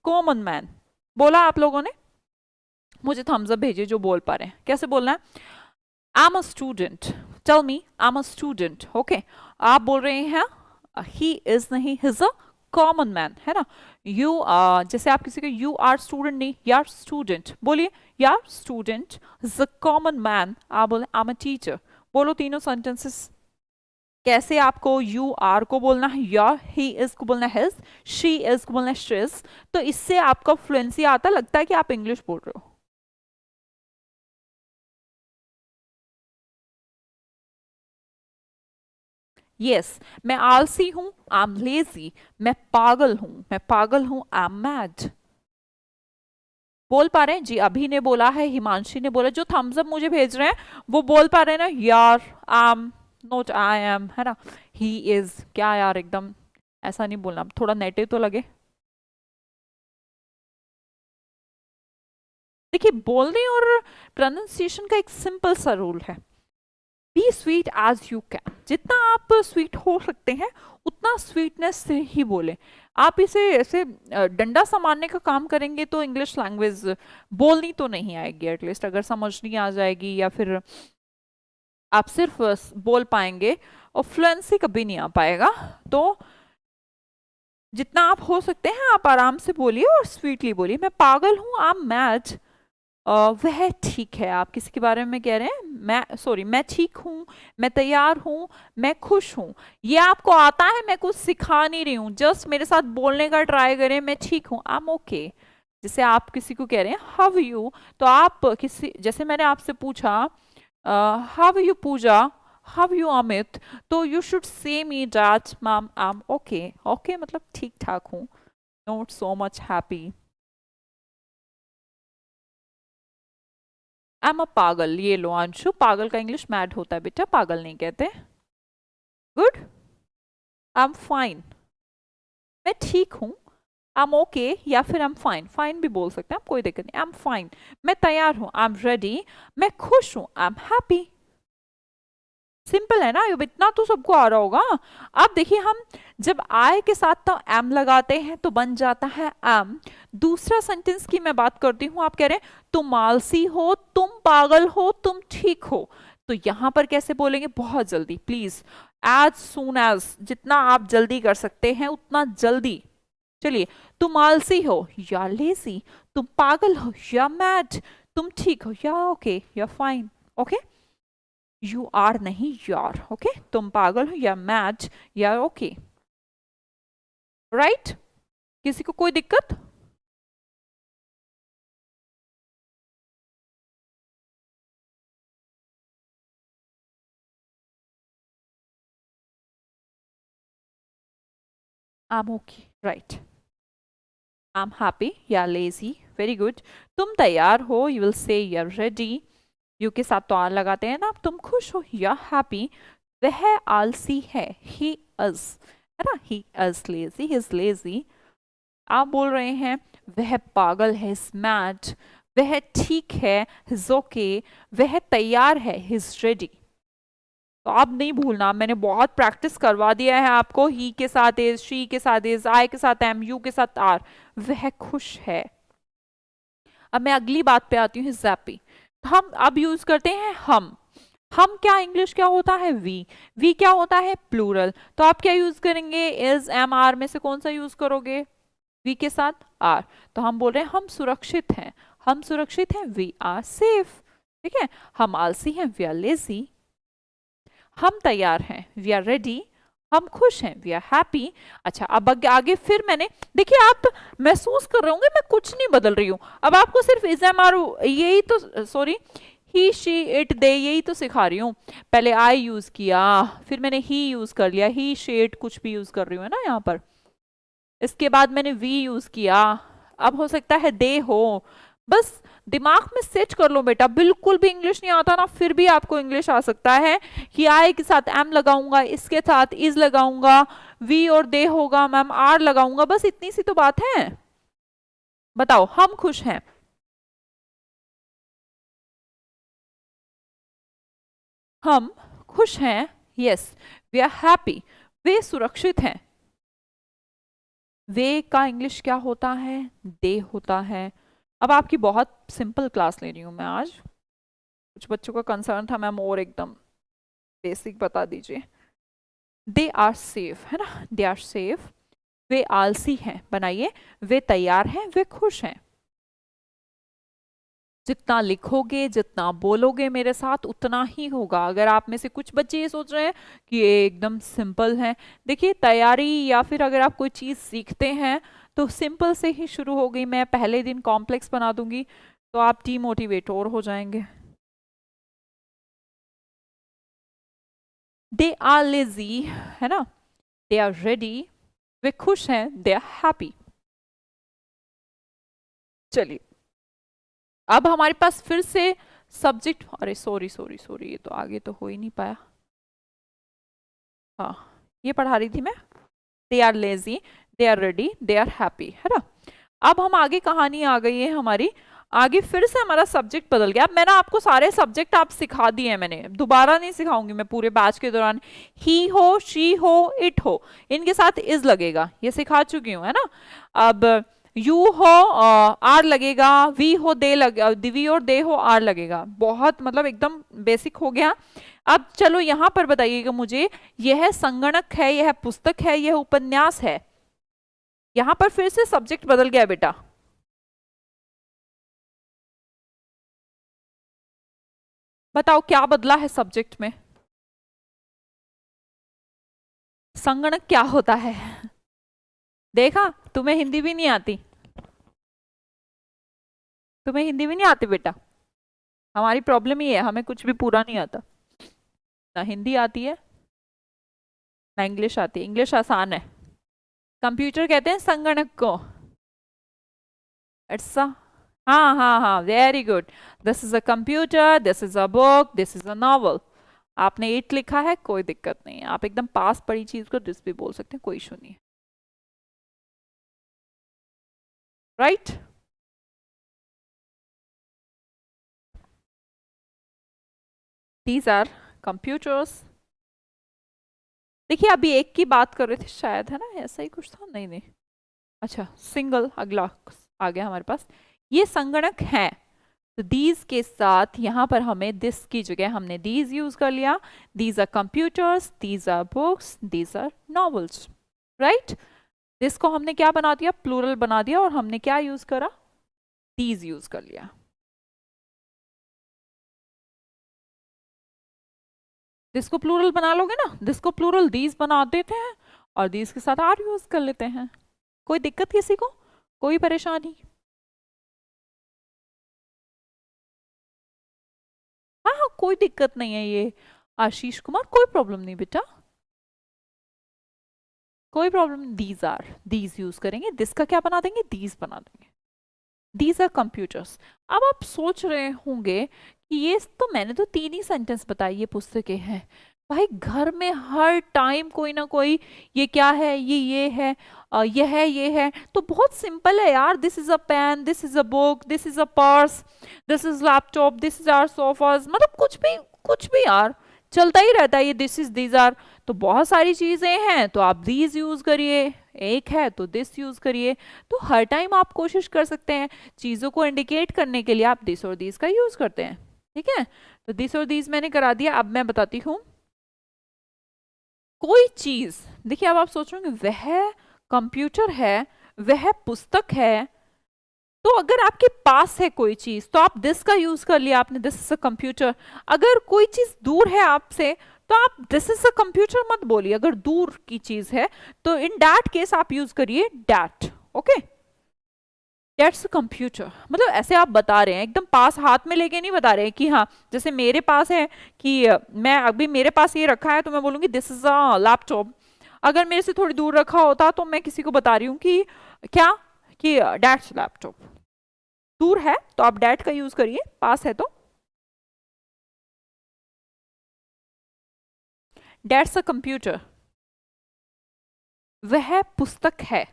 कॉमन मैन। बोला आप लोगों ने, मुझे थम्स अप भेजिए जो बोल पा रहे हैं, कैसे बोलना है। I am a student, tell me I am a student, okay. आप बोल रहे हैं ही इज नहीं, हिज अ कॉमन मैन, है ना। यू जैसे आप किसी को यू आर स्टूडेंट नहीं, यार स्टूडेंट बोलिए, यार student, his a common man. आप बोले आई एम अ टीचर। बोलो तीनों सेंटेंसेस कैसे आपको यू आर को बोलना है, यार, ही इज को बोलना है हिज, शी इज को बोलना है शिज। तो इससे आपका फ्लुएंसी आता, लगता है कि आप इंग्लिश बोल रहे हो। यस yes, मैं आलसी हूं, आई एम लेजी। मैं पागल हूं, आई एम मैड। बोल पा रहे हैं जी, अभी ने बोला है, हिमांशी ने बोला, जो थम्स अप मुझे भेज रहे हैं वो बोल पा रहे हैं ना, यार, आई एम, नॉट आई एम, है ना, ही इज, क्या यार एकदम ऐसा नहीं बोलना, थोड़ा नेटिव तो लगे। देखिए बोलने और प्रोनाउंसिएशन का एक सिंपल सा रूल है, be be sweet as you can, जितना आप स्वीट हो सकते हैं उतना स्वीटनेस से ही बोले। आप इसे ऐसे डंडा सा मारने का काम करेंगे तो इंग्लिश लैंग्वेज बोलनी तो नहीं आएगी, एटलीस्ट अगर समझनी आ जाएगी या फिर आप सिर्फ बोल पाएंगे और फ्लुएंसी कभी नहीं आ पाएगा। तो जितना आप हो सकते हैं आप आराम से बोलिए और स्वीटली बोलिए। मैं पागल हूँ, आई एम मैड, वह ठीक है। आप किसी के बारे में कह रहे हैं, मैं ठीक हूँ, मैं तैयार हूँ, मैं खुश हूँ। ये आपको आता है, मैं कुछ सिखा नहीं रही हूँ, जस्ट मेरे साथ बोलने का ट्राई करें, मैं ठीक हूँ, आई एम ओके। जैसे आप किसी को कह रहे हैं हाउ यू, तो आप किसी, जैसे मैंने आपसे पूछा how you Puja, how you Amit, तो you should say me that ma'am I am okay. Okay मतलब ठीक ठाक हूँ, not so much happy. I am a पागल, ये लो अंशु, पागल का इंग्लिश मैड होता है बेटा, पागल नहीं कहते। गुड, आई एम फाइन, मैं ठीक हूँ, आई एम ओके, या फिर आई एम फाइन, फाइन भी बोल सकते हैं आप, कोई दिक्कत नहीं। आई एम फाइन, मैं तैयार हूँ, आई एम रेडी, मैं खुश हूँ, आई एम हैप्पी। सिंपल है ना, अब इतना तो सबको आ रहा होगा। अब देखिए, हम जब आई के साथ तो एम लगाते हैं तो बन जाता है एम। दूसरा सेंटेंस की मैं बात करती हूँ, आप कह रहे हैं तुम आलसी हो, तुम पागल हो, तुम ठीक हो, तो यहां पर कैसे बोलेंगे? बहुत जल्दी प्लीज, एज सून एज, जितना आप जल्दी कर सकते हैं उतना जल्दी। चलिए, तुम आलसी हो, यू आर लेजी, तुम पागल हो, यू आर मैड, तुम ठीक हो, you are okay, you are fine. Okay, you are नहीं, यू आर। ओके, तुम पागल हो, you are mad, you are okay, right? किसी को कोई दिक्कत? I am okay, right. I am happy, you are lazy, very good. तुम तैयार हो, you will say you are ready, you के साथ तो आर लगाते हैं ना। तुम खुश हो, यू आर हैप्पी। वह आलसी है, ही इज, है ना, he is lazy, he is lazy. आप बोल रहे हैं वह पागल है, इज मैड, वह ठीक है, हिज ओके, वह तैयार है, हिज रेडी। तो आप नहीं भूलना, मैंने बहुत प्रैक्टिस करवा दिया है आपको। ही के साथ इज, शी के साथ इज, आई के साथ एम, यू के साथ आर। वह खुश है। अब मैं अगली बात पे आती हूँ, हिज हैप्पी। हम अब यूज करते हैं हम क्या इंग्लिश क्या होता है? वी क्या होता है? प्लूरल। तो आप क्या यूज करेंगे? इज, एम, आर में से कौन सा यूज करोगे? वी के साथ आर। तो हम बोल रहे हैं हम सुरक्षित हैं, हम सुरक्षित हैं, वी आर सेफ। ठीक है, हम आलसी हैं, वी आर लेजी। हम तैयार हैं, वी आर रेडी। हम खुश हैं, वी आर हैप्पी। अच्छा, अब आगे फिर मैंने, देखिए आप महसूस कर रहे होंगे मैं कुछ नहीं बदल रही हूं। अब आपको सिर्फ इज, एम, आर, यही तो, सॉरी, ही, शी, इट, दे, यही तो सिखा रही हूँ। पहले आई यूज किया, फिर मैंने ही यूज कर लिया, ही, शी, इट कुछ भी यूज कर रही हूँ, है ना यहाँ पर। इसके बाद मैंने वी यूज किया, अब हो सकता है दे हो। बस दिमाग में सेट कर लो बेटा, बिल्कुल भी इंग्लिश नहीं आता ना, फिर भी आपको इंग्लिश आ सकता है। कि आई के साथ एम लगाऊंगा, इसके साथ इज लगाऊंगा, वी और दे होगा, मैम आर लगाऊंगा, बस इतनी सी तो बात है। बताओ, हम खुश हैं, हम खुश हैं, यस, वी आर हैप्पी, वे सुरक्षित हैं। वे का इंग्लिश क्या होता है? दे होता है। अब आपकी बहुत सिंपल क्लास ले रही हूं मैं आज, कुछ बच्चों का कंसर्न था मैम और एकदम बेसिक बता दीजिए। दे आर सेफ, है ना, दे आर सेफ। वे आलसी हैं, बनाइए, वे तैयार हैं, वे खुश हैं। जितना लिखोगे, जितना बोलोगे मेरे साथ उतना ही होगा। अगर आप में से कुछ बच्चे ये सोच रहे हैं कि ये एकदम सिंपल है, देखिए तैयारी या फिर अगर आप कोई चीज सीखते हैं तो सिंपल से ही शुरू हो गई, मैं पहले दिन कॉम्प्लेक्स बना दूंगी तो आप डीमोटिवेट और हो जाएंगे। दे आर लेजी, है ना, दे आर रेडी, वे खुश हैं, दे आर हैप्पी। चलिए, अब हमारे पास फिर से सब्जेक्ट, अरे सॉरी सॉरी सॉरी, ये तो आगे तो हो ही नहीं पाया। हाँ, ये पढ़ा रही थी मैं, they are lazy, they are ready, they are happy, है ना। अब हम आगे, कहानी आ गई है हमारी, आगे फिर से हमारा सब्जेक्ट बदल गया। अब मैंने आपको सारे सब्जेक्ट आप सिखा दिए हैं, मैंने दोबारा नहीं सिखाऊंगी मैं पूरे बैच के दौरान। ही हो, शी हो, इट हो, इनके साथ इज लगेगा, ये सिखा चुकी हूँ, है ना। अब यू हो आर लगेगा, वी हो दे लगे, वी और दे हो आर लगेगा। बहुत मतलब एकदम बेसिक हो गया। अब चलो यहां पर बताइएगा मुझे, यह संगणक है, यह पुस्तक है, यह उपन्यास है। यहां पर फिर से सब्जेक्ट बदल गया बेटा। बताओ क्या बदला है सब्जेक्ट में। संगणक क्या होता है? देखा, तुम्हें हिंदी भी नहीं आती, तुम्हें हिंदी भी नहीं आती बेटा। हमारी प्रॉब्लम ही है, हमें कुछ भी पूरा नहीं आता। ना हिंदी आती है ना इंग्लिश आती है। इंग्लिश आसान है। कंप्यूटर कहते हैं संगणक को। इट्स हाँ हाँ हाँ, very good. This is a computer, this is a book, this is a novel. आपने इट लिखा है, कोई दिक्कत नहीं है, आप एकदम पास पड़ी चीज को दिस भी बोल सकते हैं, कोई इशू नहीं है। राइट। These are computers. देखिए अभी एक की बात कर रहे थे शायद, है ना, ऐसा ही कुछ था, नहीं नहीं। अच्छा सिंगल, अगला आ गया हमारे पास। ये संगणक है, तो दीज के साथ यहां पर हमें दिस की जगह हमने दीज यूज कर लिया। These are computers, these are books, these are novels. Right. This को हमने क्या बना दिया, प्लूरल बना दिया, और हमने क्या यूज करा, दीज यूज कर लिया। दिस को प्लूरल बना लोगे ना, दिस को प्लूरल दीज बना देते हैं, और दीज के साथ आर यूज कर लेते हैं। कोई दिक्कत किसी को, कोई परेशानी? हाँ हाँ, कोई दिक्कत नहीं है। ये आशीष कुमार, कोई प्रॉब्लम नहीं बेटा, कोई problem. These are, these use करेंगे, दिस का क्या बना देंगे, दीज बना देंगे। These are computers. अब आप सोच रहे होंगे कि ये तो मैंने तो 3 ही सेंटेंस बताई, ये पुस्तकें हैं। भाई घर में हर टाइम कोई ना कोई, ये क्या है, ये है, ये है, ये है, तो बहुत सिंपल है यार। This is a pen, this is a book, this is a purse, this is laptop, this is our sofas, मतलब कुछ भी, कुछ भी यार, चलता ही रहता है ये दिस इज दीज आर। तो बहुत सारी चीजें हैं तो आप दीज यूज करिए, एक है तो दिस यूज करिए। तो हर टाइम आप कोशिश कर सकते हैं, चीजों को इंडिकेट करने के लिए आप दिस और दीज का यूज करते हैं। ठीक है, तो दिस और दीज मैंने करा दिया। अब मैं बताती हूँ, कोई चीज, देखिए अब आप सोच रहे होंगे वह कंप्यूटर है, वह पुस्तक है, तो अगर आपके पास है कोई चीज तो आप दिस का यूज कर लिया आपने, दिस इज अ कंप्यूटर। अगर कोई चीज दूर है आपसे तो आप दिस इज अ कंप्यूटर मत बोलिए, अगर दूर की चीज है तो इन दैट केस आप यूज करिए that. Okay, that's a computer. मतलब ऐसे आप बता रहे हैं, एकदम पास हाथ में लेके नहीं बता रहे हैं कि हाँ, जैसे मेरे पास है कि मैं अभी मेरे पास ये रखा है तो मैं बोलूंगी दिस इज अ लैपटॉप। अगर मेरे से थोड़ी दूर रखा होता तो मैं किसी को बता रही हूँ कि क्या, कि दैट्स लैपटॉप। दूर है तो आप डैट का यूज करिए, पास है तो डैट्स अ कंप्यूटर। वह पुस्तक है।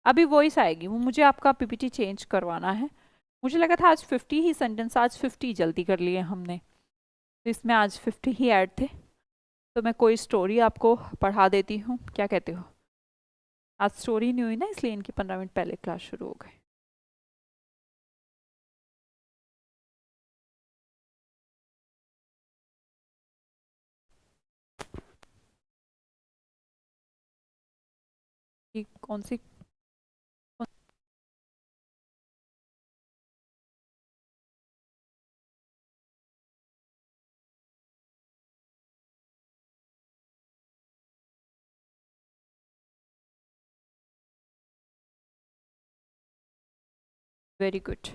अभी वॉइस आएगी, वो मुझे आपका पीपीटी चेंज करवाना है। मुझे लगा था आज 50 ही सेंटेंस, आज 50 जल्दी कर लिए हमने, तो इसमें आज 50 ही ऐड थे। तो मैं कोई स्टोरी आपको पढ़ा देती हूँ, क्या कहते हो? आज स्टोरी नहीं हुई ना, इसलिए इनकी 15 मिनट पहले क्लास शुरू हो गई। कि कौन सी। Very good.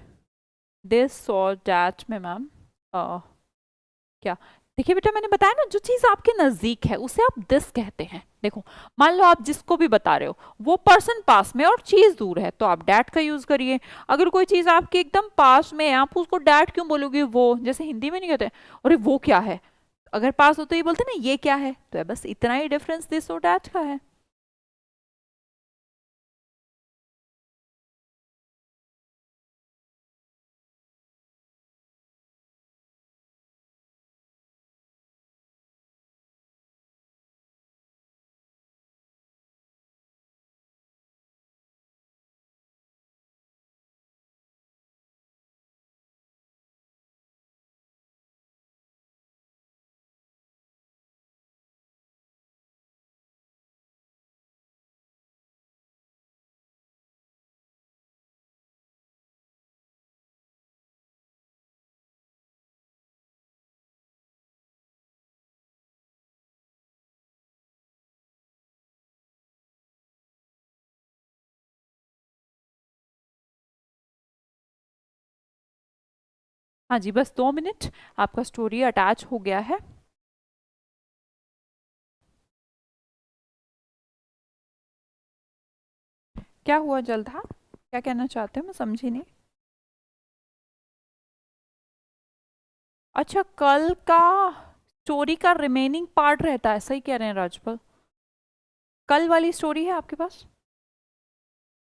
दिस और डैट में मैम क्या, देखिए बेटा मैंने बताया ना, जो चीज आपके नजदीक है उसे आप दिस कहते हैं। देखो मान लो आप जिसको भी बता रहे हो वो पर्सन पास में और चीज दूर है, तो आप डैट का यूज करिए। अगर कोई चीज आपके एकदम पास में है, आप उसको डैट क्यों बोलोगे? वो जैसे हिंदी में नहीं कहते अरे वो क्या है, अगर पास हो तो ये बोलते ना ये क्या है। तो बस इतना ही डिफरेंस दिस और डैट का है। हाँ जी, बस 2 मिनट, आपका स्टोरी अटैच हो गया है। क्या हुआ जलधा, क्या कहना चाहते हो? मैं समझी नहीं। अच्छा, कल का स्टोरी का रिमेनिंग पार्ट रहता है, सही कह रहे हैं राजपाल। कल वाली स्टोरी है आपके पास?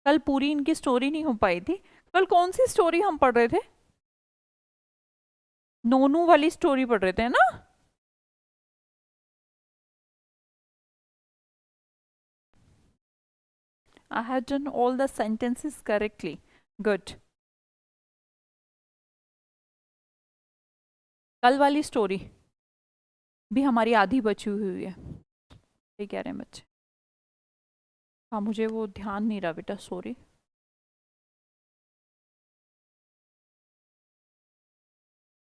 कल पूरी इनकी स्टोरी नहीं हो पाई थी। कल कौन सी स्टोरी हम पढ़ रहे थे? नोनू वाली स्टोरी पढ़ रहे थे ना? I had done all the sentences correctly. Good. कल वाली स्टोरी भी हमारी आधी बची हुई है, सही कह रहे हैं बच्चे। हाँ मुझे वो ध्यान नहीं रहा बेटा, सॉरी।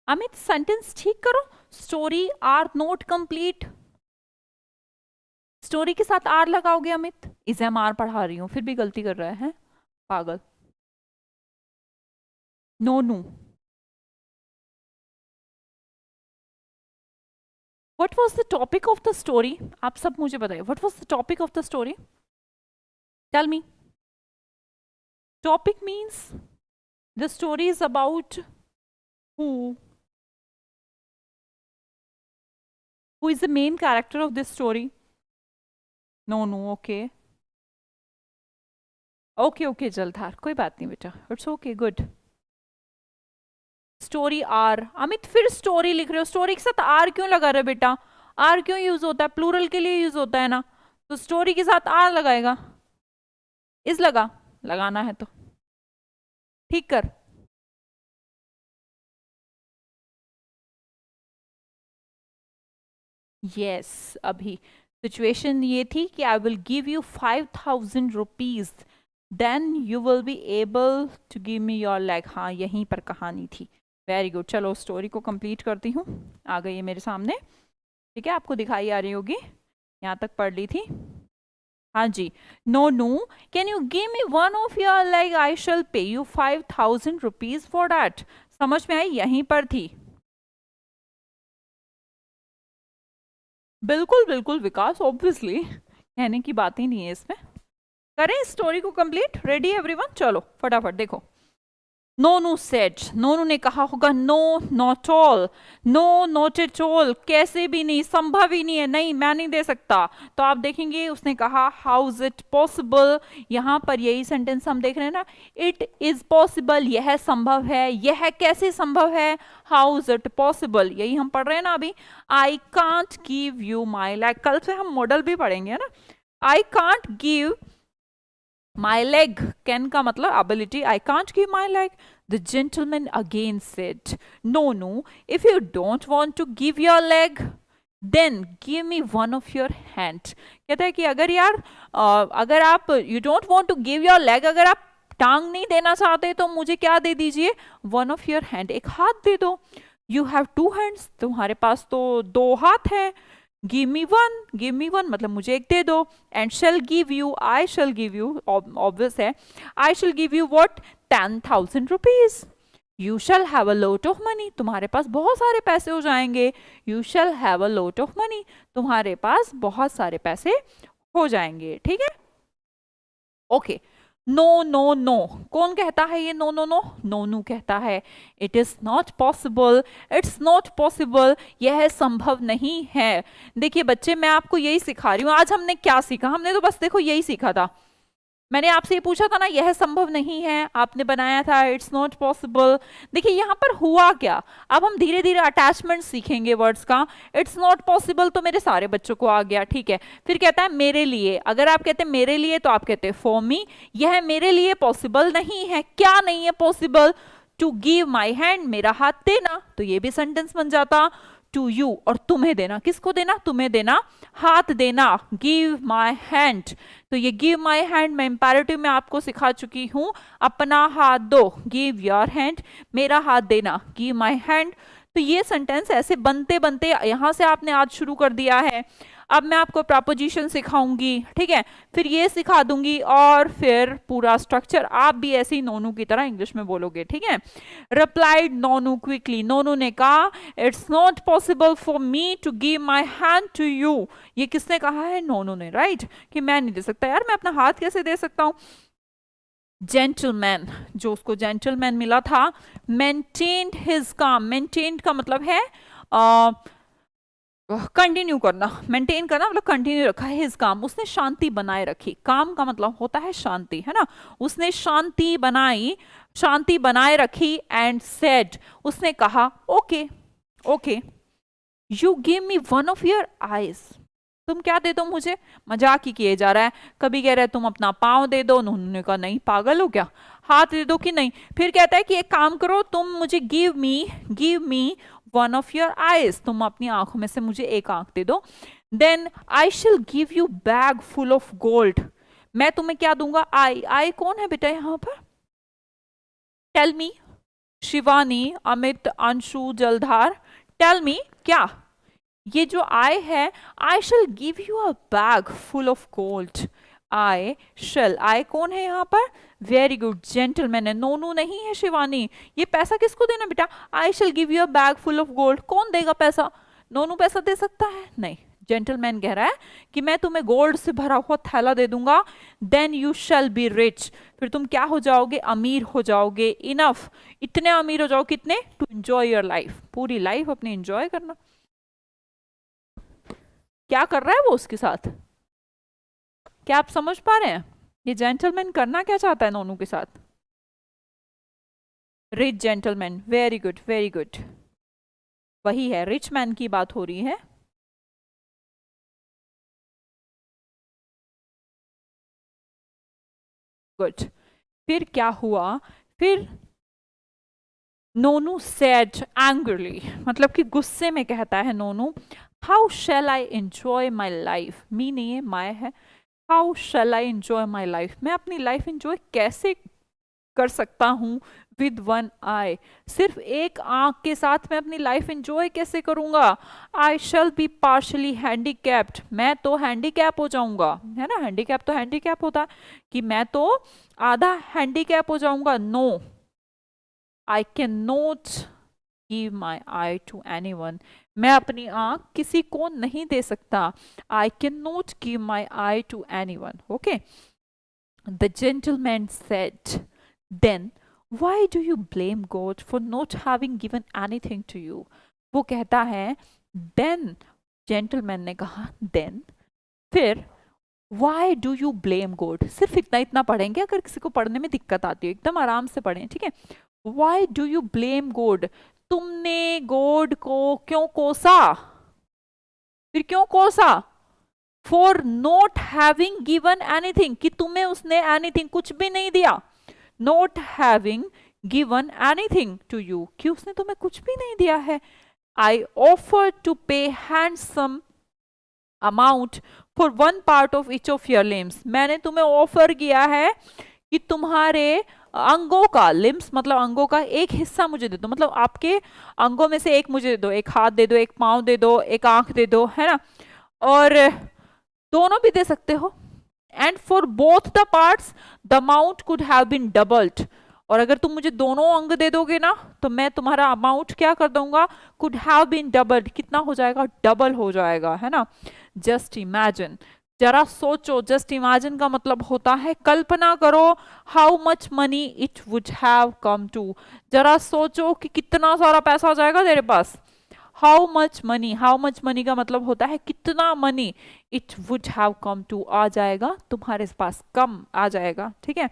अमित सेंटेंस ठीक करो। Story are not complete, story के साथ आर लगाओगे अमित। इसे मैं आर पढ़ा रही हूँ फिर भी गलती कर रहा है पागल। Nonu. What was the topic of the story? आप सब मुझे बताइए, what was the topic of the story? Tell me. Topic means the story is about who who is the main character of this story? No, okay. Okay Jaldhar, कोई बात नहीं बेटा, it's okay, good. Story are, Amit फिर story लिख रहे हो, story के साथ आर क्यों लगा रहे हो बेटा? आर क्यों यूज होता है? प्लूरल के लिए यूज होता है ना, तो स्टोरी के साथ आर लगाएगा। इस लगाना है तो ठीक कर। यस अभी सिचुएशन ये थी कि I will give you 5,000 rupees, then you will be able to give me your leg. हाँ यहीं पर कहानी थी। वेरी गुड, चलो स्टोरी को कंप्लीट करती हूँ। आ गई है मेरे सामने, ठीक है, आपको दिखाई आ रही होगी, यहाँ तक पढ़ ली थी। हाँ जी। No can you give me one of your leg, I shall pay you 5,000 rupees for that. समझ में आई? यहीं पर थी। बिल्कुल बिल्कुल विकास, ऑब्वियसली कहने की बात ही नहीं है इसमें। करें स्टोरी को कंप्लीट? Ready everyone? चलो फटाफट देखो। नोनू सेड, नोनू ने कहा होगा no not all, no not at all, कैसे भी नहीं, संभव ही नहीं है, नहीं मैं नहीं दे सकता। तो आप देखेंगे उसने कहा हाउ इज इट पॉसिबल, यहाँ पर यही सेंटेंस हम देख रहे हैं ना, इट इज पॉसिबल, यह संभव है, यह कैसे संभव है, हाउ इज इट पॉसिबल, यही हम पढ़ रहे हैं ना अभी। I can't give you my leg, कल से हम मॉडल भी पढ़ेंगे ना। I can't give my leg, can का मतलब ability, I can't give my leg. The gentleman again said, no, if you don't want to give your leg, then give me one of your hand. कहता है कि अगर यार अगर आप you don't want to give your leg, अगर आप टांग नहीं देना चाहते तो मुझे क्या दे दीजिए, वन ऑफ योर हैंड, एक हाथ दे दो। यू हैव टू हैंड्स, तुम्हारे पास तो दो हाथ है। गिव मी वन मतलब मुझे एक दे दो। And shall give you, I shall give you, obvious है, I shall give you what, 10,000 rupees. You shall have a lot of money, तुम्हारे पास बहुत सारे पैसे हो जाएंगे। You shall have a lot of money, तुम्हारे पास बहुत सारे पैसे हो जाएंगे। ठीक है, ओके। नो नो नो, कौन कहता है ये नो नो नो? नोनू कहता है। It is not possible, it's not possible, यह संभव नहीं है। देखिए बच्चे, मैं आपको यही सिखा रही हूँ। आज हमने क्या सीखा? हमने तो बस देखो यही सीखा था। मैंने आपसे ये पूछा था ना, यह संभव नहीं है, आपने बनाया था इट्स नॉट पॉसिबल। देखिए यहाँ पर हुआ क्या, अब हम धीरे धीरे अटैचमेंट सीखेंगे वर्ड्स का। इट्स नॉट पॉसिबल तो मेरे सारे बच्चों को आ गया, ठीक है। फिर कहता है मेरे लिए, अगर आप कहते हैं मेरे लिए तो आप कहते हैं फॉर मी, यह मेरे लिए पॉसिबल नहीं है। क्या नहीं है possible? To give my hand, मेरा हाथ देना, तो ये भी सेंटेंस बन जाता। टू यू, और तुम्हें देना, किसको देना? तुम्हें देना, हाथ देना, गिव माई हैंड। तो ये गिव माई हैंड मैं इंपैरेटिव में आपको सिखा चुकी हूं, अपना हाथ दो, गिव योर हैंड, मेरा हाथ देना, गिव माई हैंड। तो ये सेंटेंस ऐसे बनते बनते यहां से आपने आज शुरू कर दिया है। अब मैं आपको प्रपोजिशन सिखाऊंगी, ठीक है, फिर ये सिखा दूंगी और फिर पूरा स्ट्रक्चर आप भी ऐसे ही नोनू की तरह इंग्लिश में बोलोगे, ठीक है। रिप्लाइड नोनू क्विकली, नोनू ने कहा it's not possible for me to give my hand to you. ये किसने कहा है? नोनू ने, राइट, कि मैं नहीं दे सकता। यार मैं अपना हाथ कैसे दे सकता हूं? जेंटलमैन, जो उसको जेंटलमैन मिला था, मेंटेन्ड हिज काम, मेंटेन्ड का मतलब है कंटिन्यू करना, मेंटेन करना मतलब कंटिन्यू रखा है। हिज काम, उसने शांति बनाए रखी, काम का मतलब होता है शांति, है ना। उसने शांति बनाई, शांति बनाए रखी। एंड सेड, उसने कहा okay okay, you give me one of your eyes, तुम क्या दे दो मुझे? मजाक ही किए जा रहा है। कभी कह रहा है तुम अपना पाँव दे दो, उन्होंने कहा नहीं पागल हो क्या, हाथ दे दो कि नहीं। फिर कहता है कि एक काम करो, तुम मुझे give me one of your eyes, तुम अपनी आंखों में से मुझे एक आंख दे दो। देन आई शिल give you bag full of gold, मैं तुम्हें क्या दूंगा? आई कौन है बेटा यहाँ पर? Tell me, Shivani, Amit, Anshu, Jaldhar, tell me क्या? ये जो आई है, I shall give you a bag full of gold. I shall, I कौन है यहाँ पर? वेरी गुड, जेंटलमैन है, नोनू नहीं है शिवानी। ये पैसा किसको देना बेटा? I shall give you a bag full of gold, कौन देगा पैसा? नोनू पैसा दे सकता है? नहीं, जेंटलमैन कह रहा है कि मैं तुम्हें गोल्ड से भरा हुआ थैला दे दूंगा। Then you shall be rich, फिर तुम क्या हो जाओगे? अमीर हो जाओगे। इनफ, इतने अमीर हो जाओ, कितने? टू एंजॉय योर लाइफ, पूरी लाइफ अपनी एंजॉय करना। क्या कर रहा है वो उसके साथ? क्या आप समझ पा रहे हैं ये जेंटलमैन करना क्या चाहता है नोनू के साथ? Rich gentleman, very good very good, वही है, रिच मैन की बात हो रही है। गुड, फिर क्या हुआ? फिर नोनू सेड एंग्रली, मतलब कि गुस्से में कहता है Nonu, how shall I enjoy my life, me नहीं है माई है, how shall I enjoy my life, मैं अपनी लाइफ एंजॉय कैसे कर सकता हूँ? विद वन आई, सिर्फ एक आंख के साथ मैं अपनी लाइफ एंजॉय कैसे करूंगा? आई शैल बी पार्शली हैंडीकैप्ड, मैं तो हैंडीकैप हो जाऊंगा, है ना, हैंडीकैप तो हैंडीकैप होता है कि मैं तो आधा हैंडीकैप हो जाऊंगा। No, I can not give my eye to anyone, मैं अपनी आंख किसी को नहीं दे सकता। I can not give my eye to anyone, okay. The gentleman said, then why do you blame God for not having given anything to you. वो कहता है, देन, जेंटलमैन ने कहा देन, फिर why do you blame God, सिर्फ इतना इतना पढ़ेंगे, अगर किसी को पढ़ने में दिक्कत आती है एकदम आराम से पढ़ें, ठीक है। Why do you blame God, तुमने गॉड को क्यों कोसा? फिर क्यों कोसा? For not having given anything, कि तुम्हें उसने एनीथिंग कुछ भी नहीं दिया। Not having given anything to you, कि उसने तुम्हें कुछ भी नहीं दिया है। I offer to pay handsome amount for one part of each of your limbs. मैंने तुम्हें ऑफर किया है कि तुम्हारे अंगों का, लिम्स मतलब अंगों का एक हिस्सा मुझे दे दो, मतलब आपके अंगों में से एक मुझे दे दो, एक हाथ दे दो, एक पाँव दे दो, एक आंख दे दो, है ना, और दोनों भी दे सकते हो. And for both the parts the amount could have been doubled. और अगर तुम मुझे दोनों अंग दे दोगे ना तो मैं तुम्हारा अमाउंट क्या कर दूंगा, कुड हैव बीन डबल्ड, कितना हो जाएगा, डबल हो जाएगा, है ना. जस्ट इमेजिन, जरा सोचो. जस्ट इमेजिन का मतलब होता है कल्पना करो, how much money it would have come to. जरा सोचो कि कितना सारा पैसा आ जाएगा तेरे पास. How much money, how much money का मतलब होता है कितना money it would have come to, आ जाएगा तुम्हारे पास, कम आ जाएगा, ठीक है.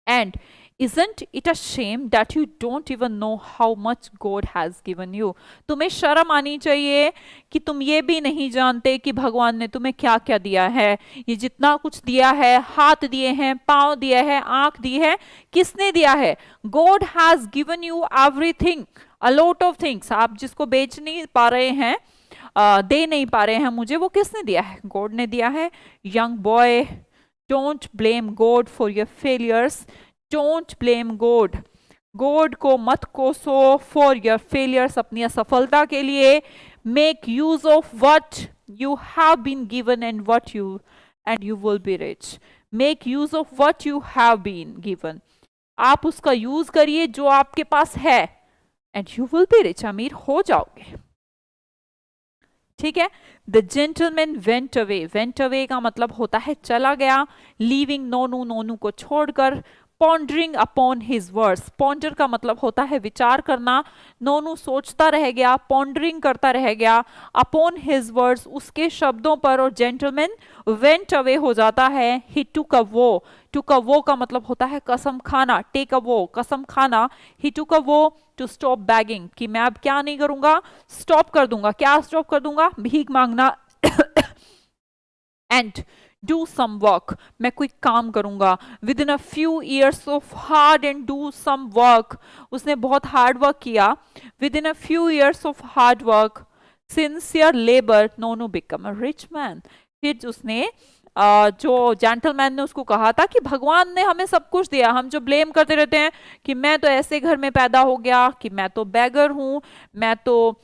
And isn't it a shame that you don't even know how much God has given you. तुम्हें शर्म आनी चाहिए कि तुम ये भी नहीं जानते कि भगवान ने तुम्हें क्या क्या दिया है. ये जितना कुछ दिया है, हाथ दिए हैं, पाँव दिए हैं, आंख दी है, किसने दिया है. God has given you everything, a lot of things. आप जिसको बेच नहीं पा रहे हैं, दे नहीं पा रहे हैं मुझे, वो किसने दिया है, गॉड ने दिया है. Young boy, don't blame God for your failures. Don't blame God, God को मत कोसो फॉर योर फेलियर्स, अपनी असफलता के लिए. Make use of what you have been given and you will be rich. Make use of what you have been given. आप उसका use करिए जो आपके पास है, and you will be rich, अमीर हो जाओगे, ठीक है. The gentleman went away, went away का मतलब होता है चला गया. लीविंग नोनू, नोनू को छोड़कर. Pondering upon his words, ponder का मतलब होता है विचार करना. नोनू सोचता रह गया, पॉन्डरिंग करता रह गया. अपॉन हिज वर्ड्स, उसके शब्दों पर. और जेंटलमैन वेंट अवे हो जाता है. ही टुक अ वो, टुक अ वो का मतलब होता है कसम खाना. टेक अ वो, कसम खाना. ही टुक अ वो टू स्टॉप बैगिंग, कि मैं अब क्या नहीं करूंगा, स्टॉप कर दूंगा. क्या स्टॉप कर दूंगा, भीख मांगना. एंड डू सम वर्क, मैं कोई काम करूंगा. Within a few years of hard and do some work, उसने बहुत हार्ड वर्क किया. Within a few years of hard work, sincere labour, Nonu become a rich man. फिर उसने जो जेंटलमैन ने उसको कहा था कि भगवान ने हमें सब कुछ दिया. हम जो ब्लेम करते रहते हैं कि मैं तो ऐसे घर में पैदा हो गया, कि मैं तो बैगर हूं, मैं तो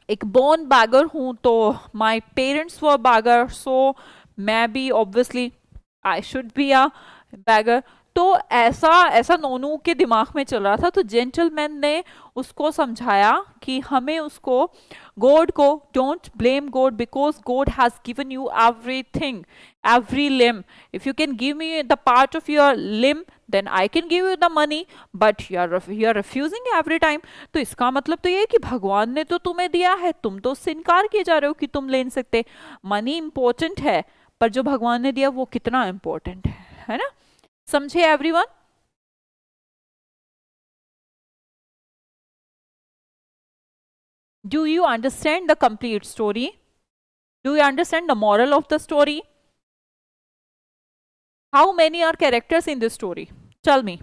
एक बोर्न बैगर हूं, तो माय पेरेंट्स वर बैगर, सो मैं भी obviously I should be a bagger. तो ऐसा ऐसा नोनू के दिमाग में चल रहा था. तो जेंटलमैन ने उसको समझाया कि हमें उसको, गॉड को, don't blame God because God has given you everything, every limb. If you can give me the part of your limb then I can give you the money, but you are refusing every time. तो इसका मतलब तो ये है कि भगवान ने तो तुम्हें दिया है, तुम तो उससे इनकार किए जा रहे हो कि तुम ले नहीं सकते. मनी इंपॉर्टेंट है, पर जो भगवान ने दिया वो कितना इंपॉर्टेंट है ना. समझे everyone. Do you understand the complete story? Do you understand the moral of the story? How many are characters in this story? Tell me.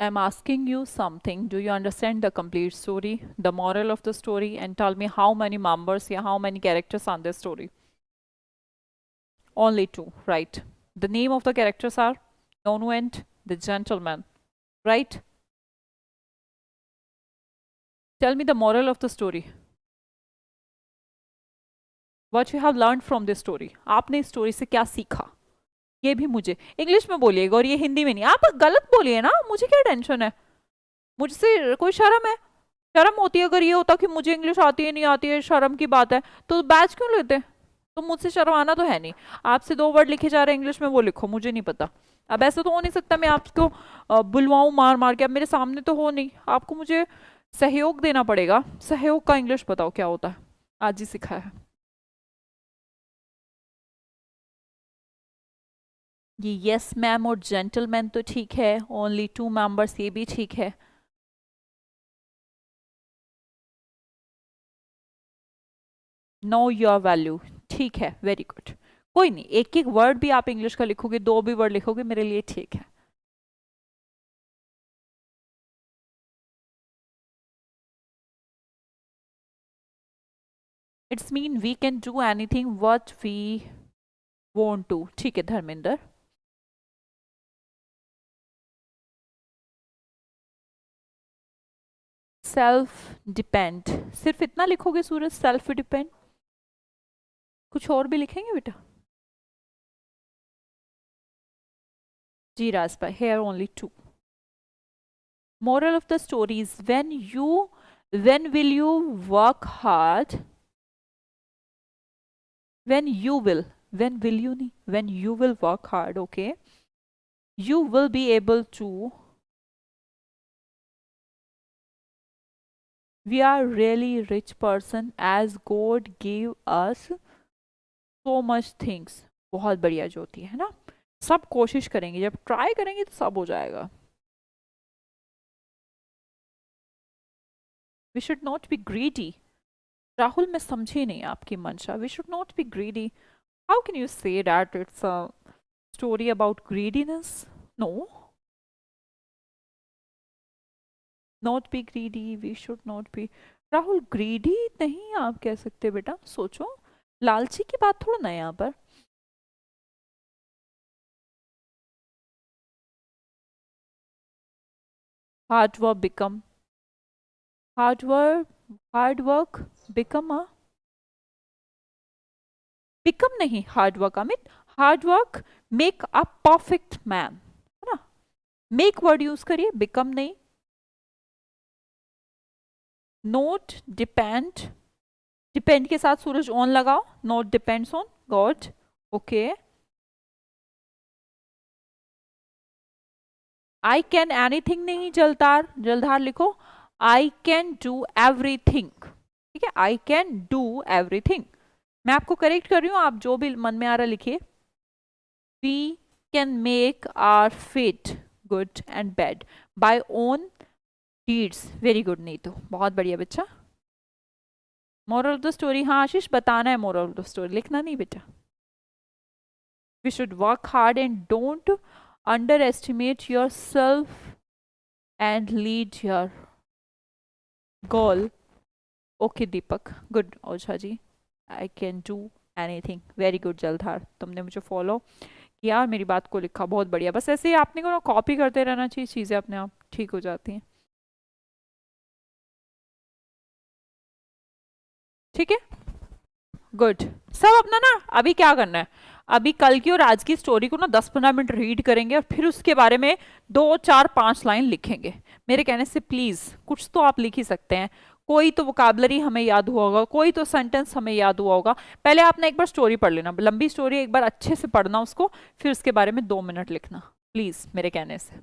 I'm asking you something. Do you understand the complete story, the moral of the story, and tell me how many members, yeah, how many characters on this story? Only two, right? The name of the characters are Nonu and the gentleman, right? Tell me the moral of the story. What you have learned from this story. आपने इस story से क्या सीखा, ये भी मुझे English में बोलिएगा और ये हिंदी में नहीं. आप गलत बोलिए ना, मुझे क्या टेंशन है, मुझसे कोई शर्म है. शर्म होती है अगर ये होता कि मुझे इंग्लिश आती है नहीं आती है, शर्म की बात है, तो बैच क्यों लेते. तो मुझसे शर्माना तो है नहीं. आपसे 2 वर्ड लिखे जा रहे हैं इंग्लिश में, वो लिखो, मुझे नहीं पता. अब ऐसा तो हो नहीं सकता मैं आपको बुलवाऊं मार मार के. अब मेरे सामने तो हो नहीं, आपको मुझे सहयोग देना पड़ेगा. सहयोग का इंग्लिश बताओ क्या होता है, आज ही सिखाया है. ये यस मैम और जेंटलमैन तो ठीक है, ओनली 2 मेंबर्स ये भी ठीक है। नो योर वैल्यू ठीक है, वेरी गुड। कोई नहीं, एक एक वर्ड भी आप इंग्लिश का लिखोगे, 2 भी वर्ड लिखोगे, मेरे लिए ठीक है। It's mean we can do anything what we want to, ठीक है धर्मेंद्र। सेल्फ डिपेंड, सिर्फ इतना लिखोगे सूरज, सेल्फ डिपेंड? कुछ और भी लिखेंगे बेटा? जी Rajpal, here only 2. Moral of the story is when will you work hard? When you will नहीं, when you will work hard, okay, you will be able to. We are really rich person as God gave us so much things. बहुत बढ़िया ज्योति, है ना? सब कोशिश करेंगे, जब try करेंगे तो सब हो जाएगा। We should not be greedy. Rahul मैं समझी नहीं आपकी मंशा। We should not be greedy. How can you say that it's a story about greediness? No. Not be greedy. We should not be. Rahul greedy नहीं आप कह सकते बेटा, सोचो, लालची की बात थोड़ा ना है यहाँ पर। Hard work become. Hard work become a. Become नहीं, hard work Amit, hard work make a perfect man, है ना? make word यूज करिए, become नहीं। Not depend, depend के साथ सूरज ऑन लगाओ, not depends on God, okay. I can anything नहीं, जलधार, जलधार लिखो, I can do everything, ठीक है, I can do everything। मैं आपको करेक्ट कर रही हूँ, आप जो भी मन में आ रहा लिखिए। We can make our fate good and bad by own deeds, very good, नहीं तो बहुत बढ़िया बच्चा। मोरल ऑफ द स्टोरी, हाँ आशीष बताना है मोरल ऑफ द स्टोरी, लिखना नहीं बेटा। We should work hard and don't underestimate yourself and lead your goal. Okay Deepak, good Ojha ji, I can do anything, very good Jaldhar, तुमने मुझे फॉलो किया और मेरी बात को लिखा, बहुत बढ़िया। बस ऐसे ही आपने को कॉपी करते रहना चाहिए, चीज़ें अपने आप ठीक हो जाती हैं, ठीक है, गुड। सब अपना ना अभी क्या करना है, अभी कल की और आज की स्टोरी को ना 10-15 मिनट रीड करेंगे और फिर उसके बारे में 2-4-5 लाइन लिखेंगे। मेरे कहने से प्लीज कुछ तो आप लिख ही सकते हैं, कोई तो वोकाबलरी हमें याद हुआ होगा, कोई तो सेंटेंस हमें याद हुआ होगा। पहले आपने एक बार स्टोरी पढ़ लेना, लंबी स्टोरी एक बार अच्छे से पढ़ना उसको, फिर उसके बारे में 2 मिनट लिखना प्लीज, मेरे कहने से।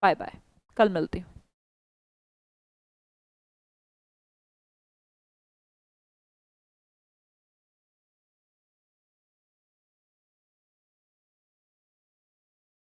बाय बाय, कल मिलती हूँ।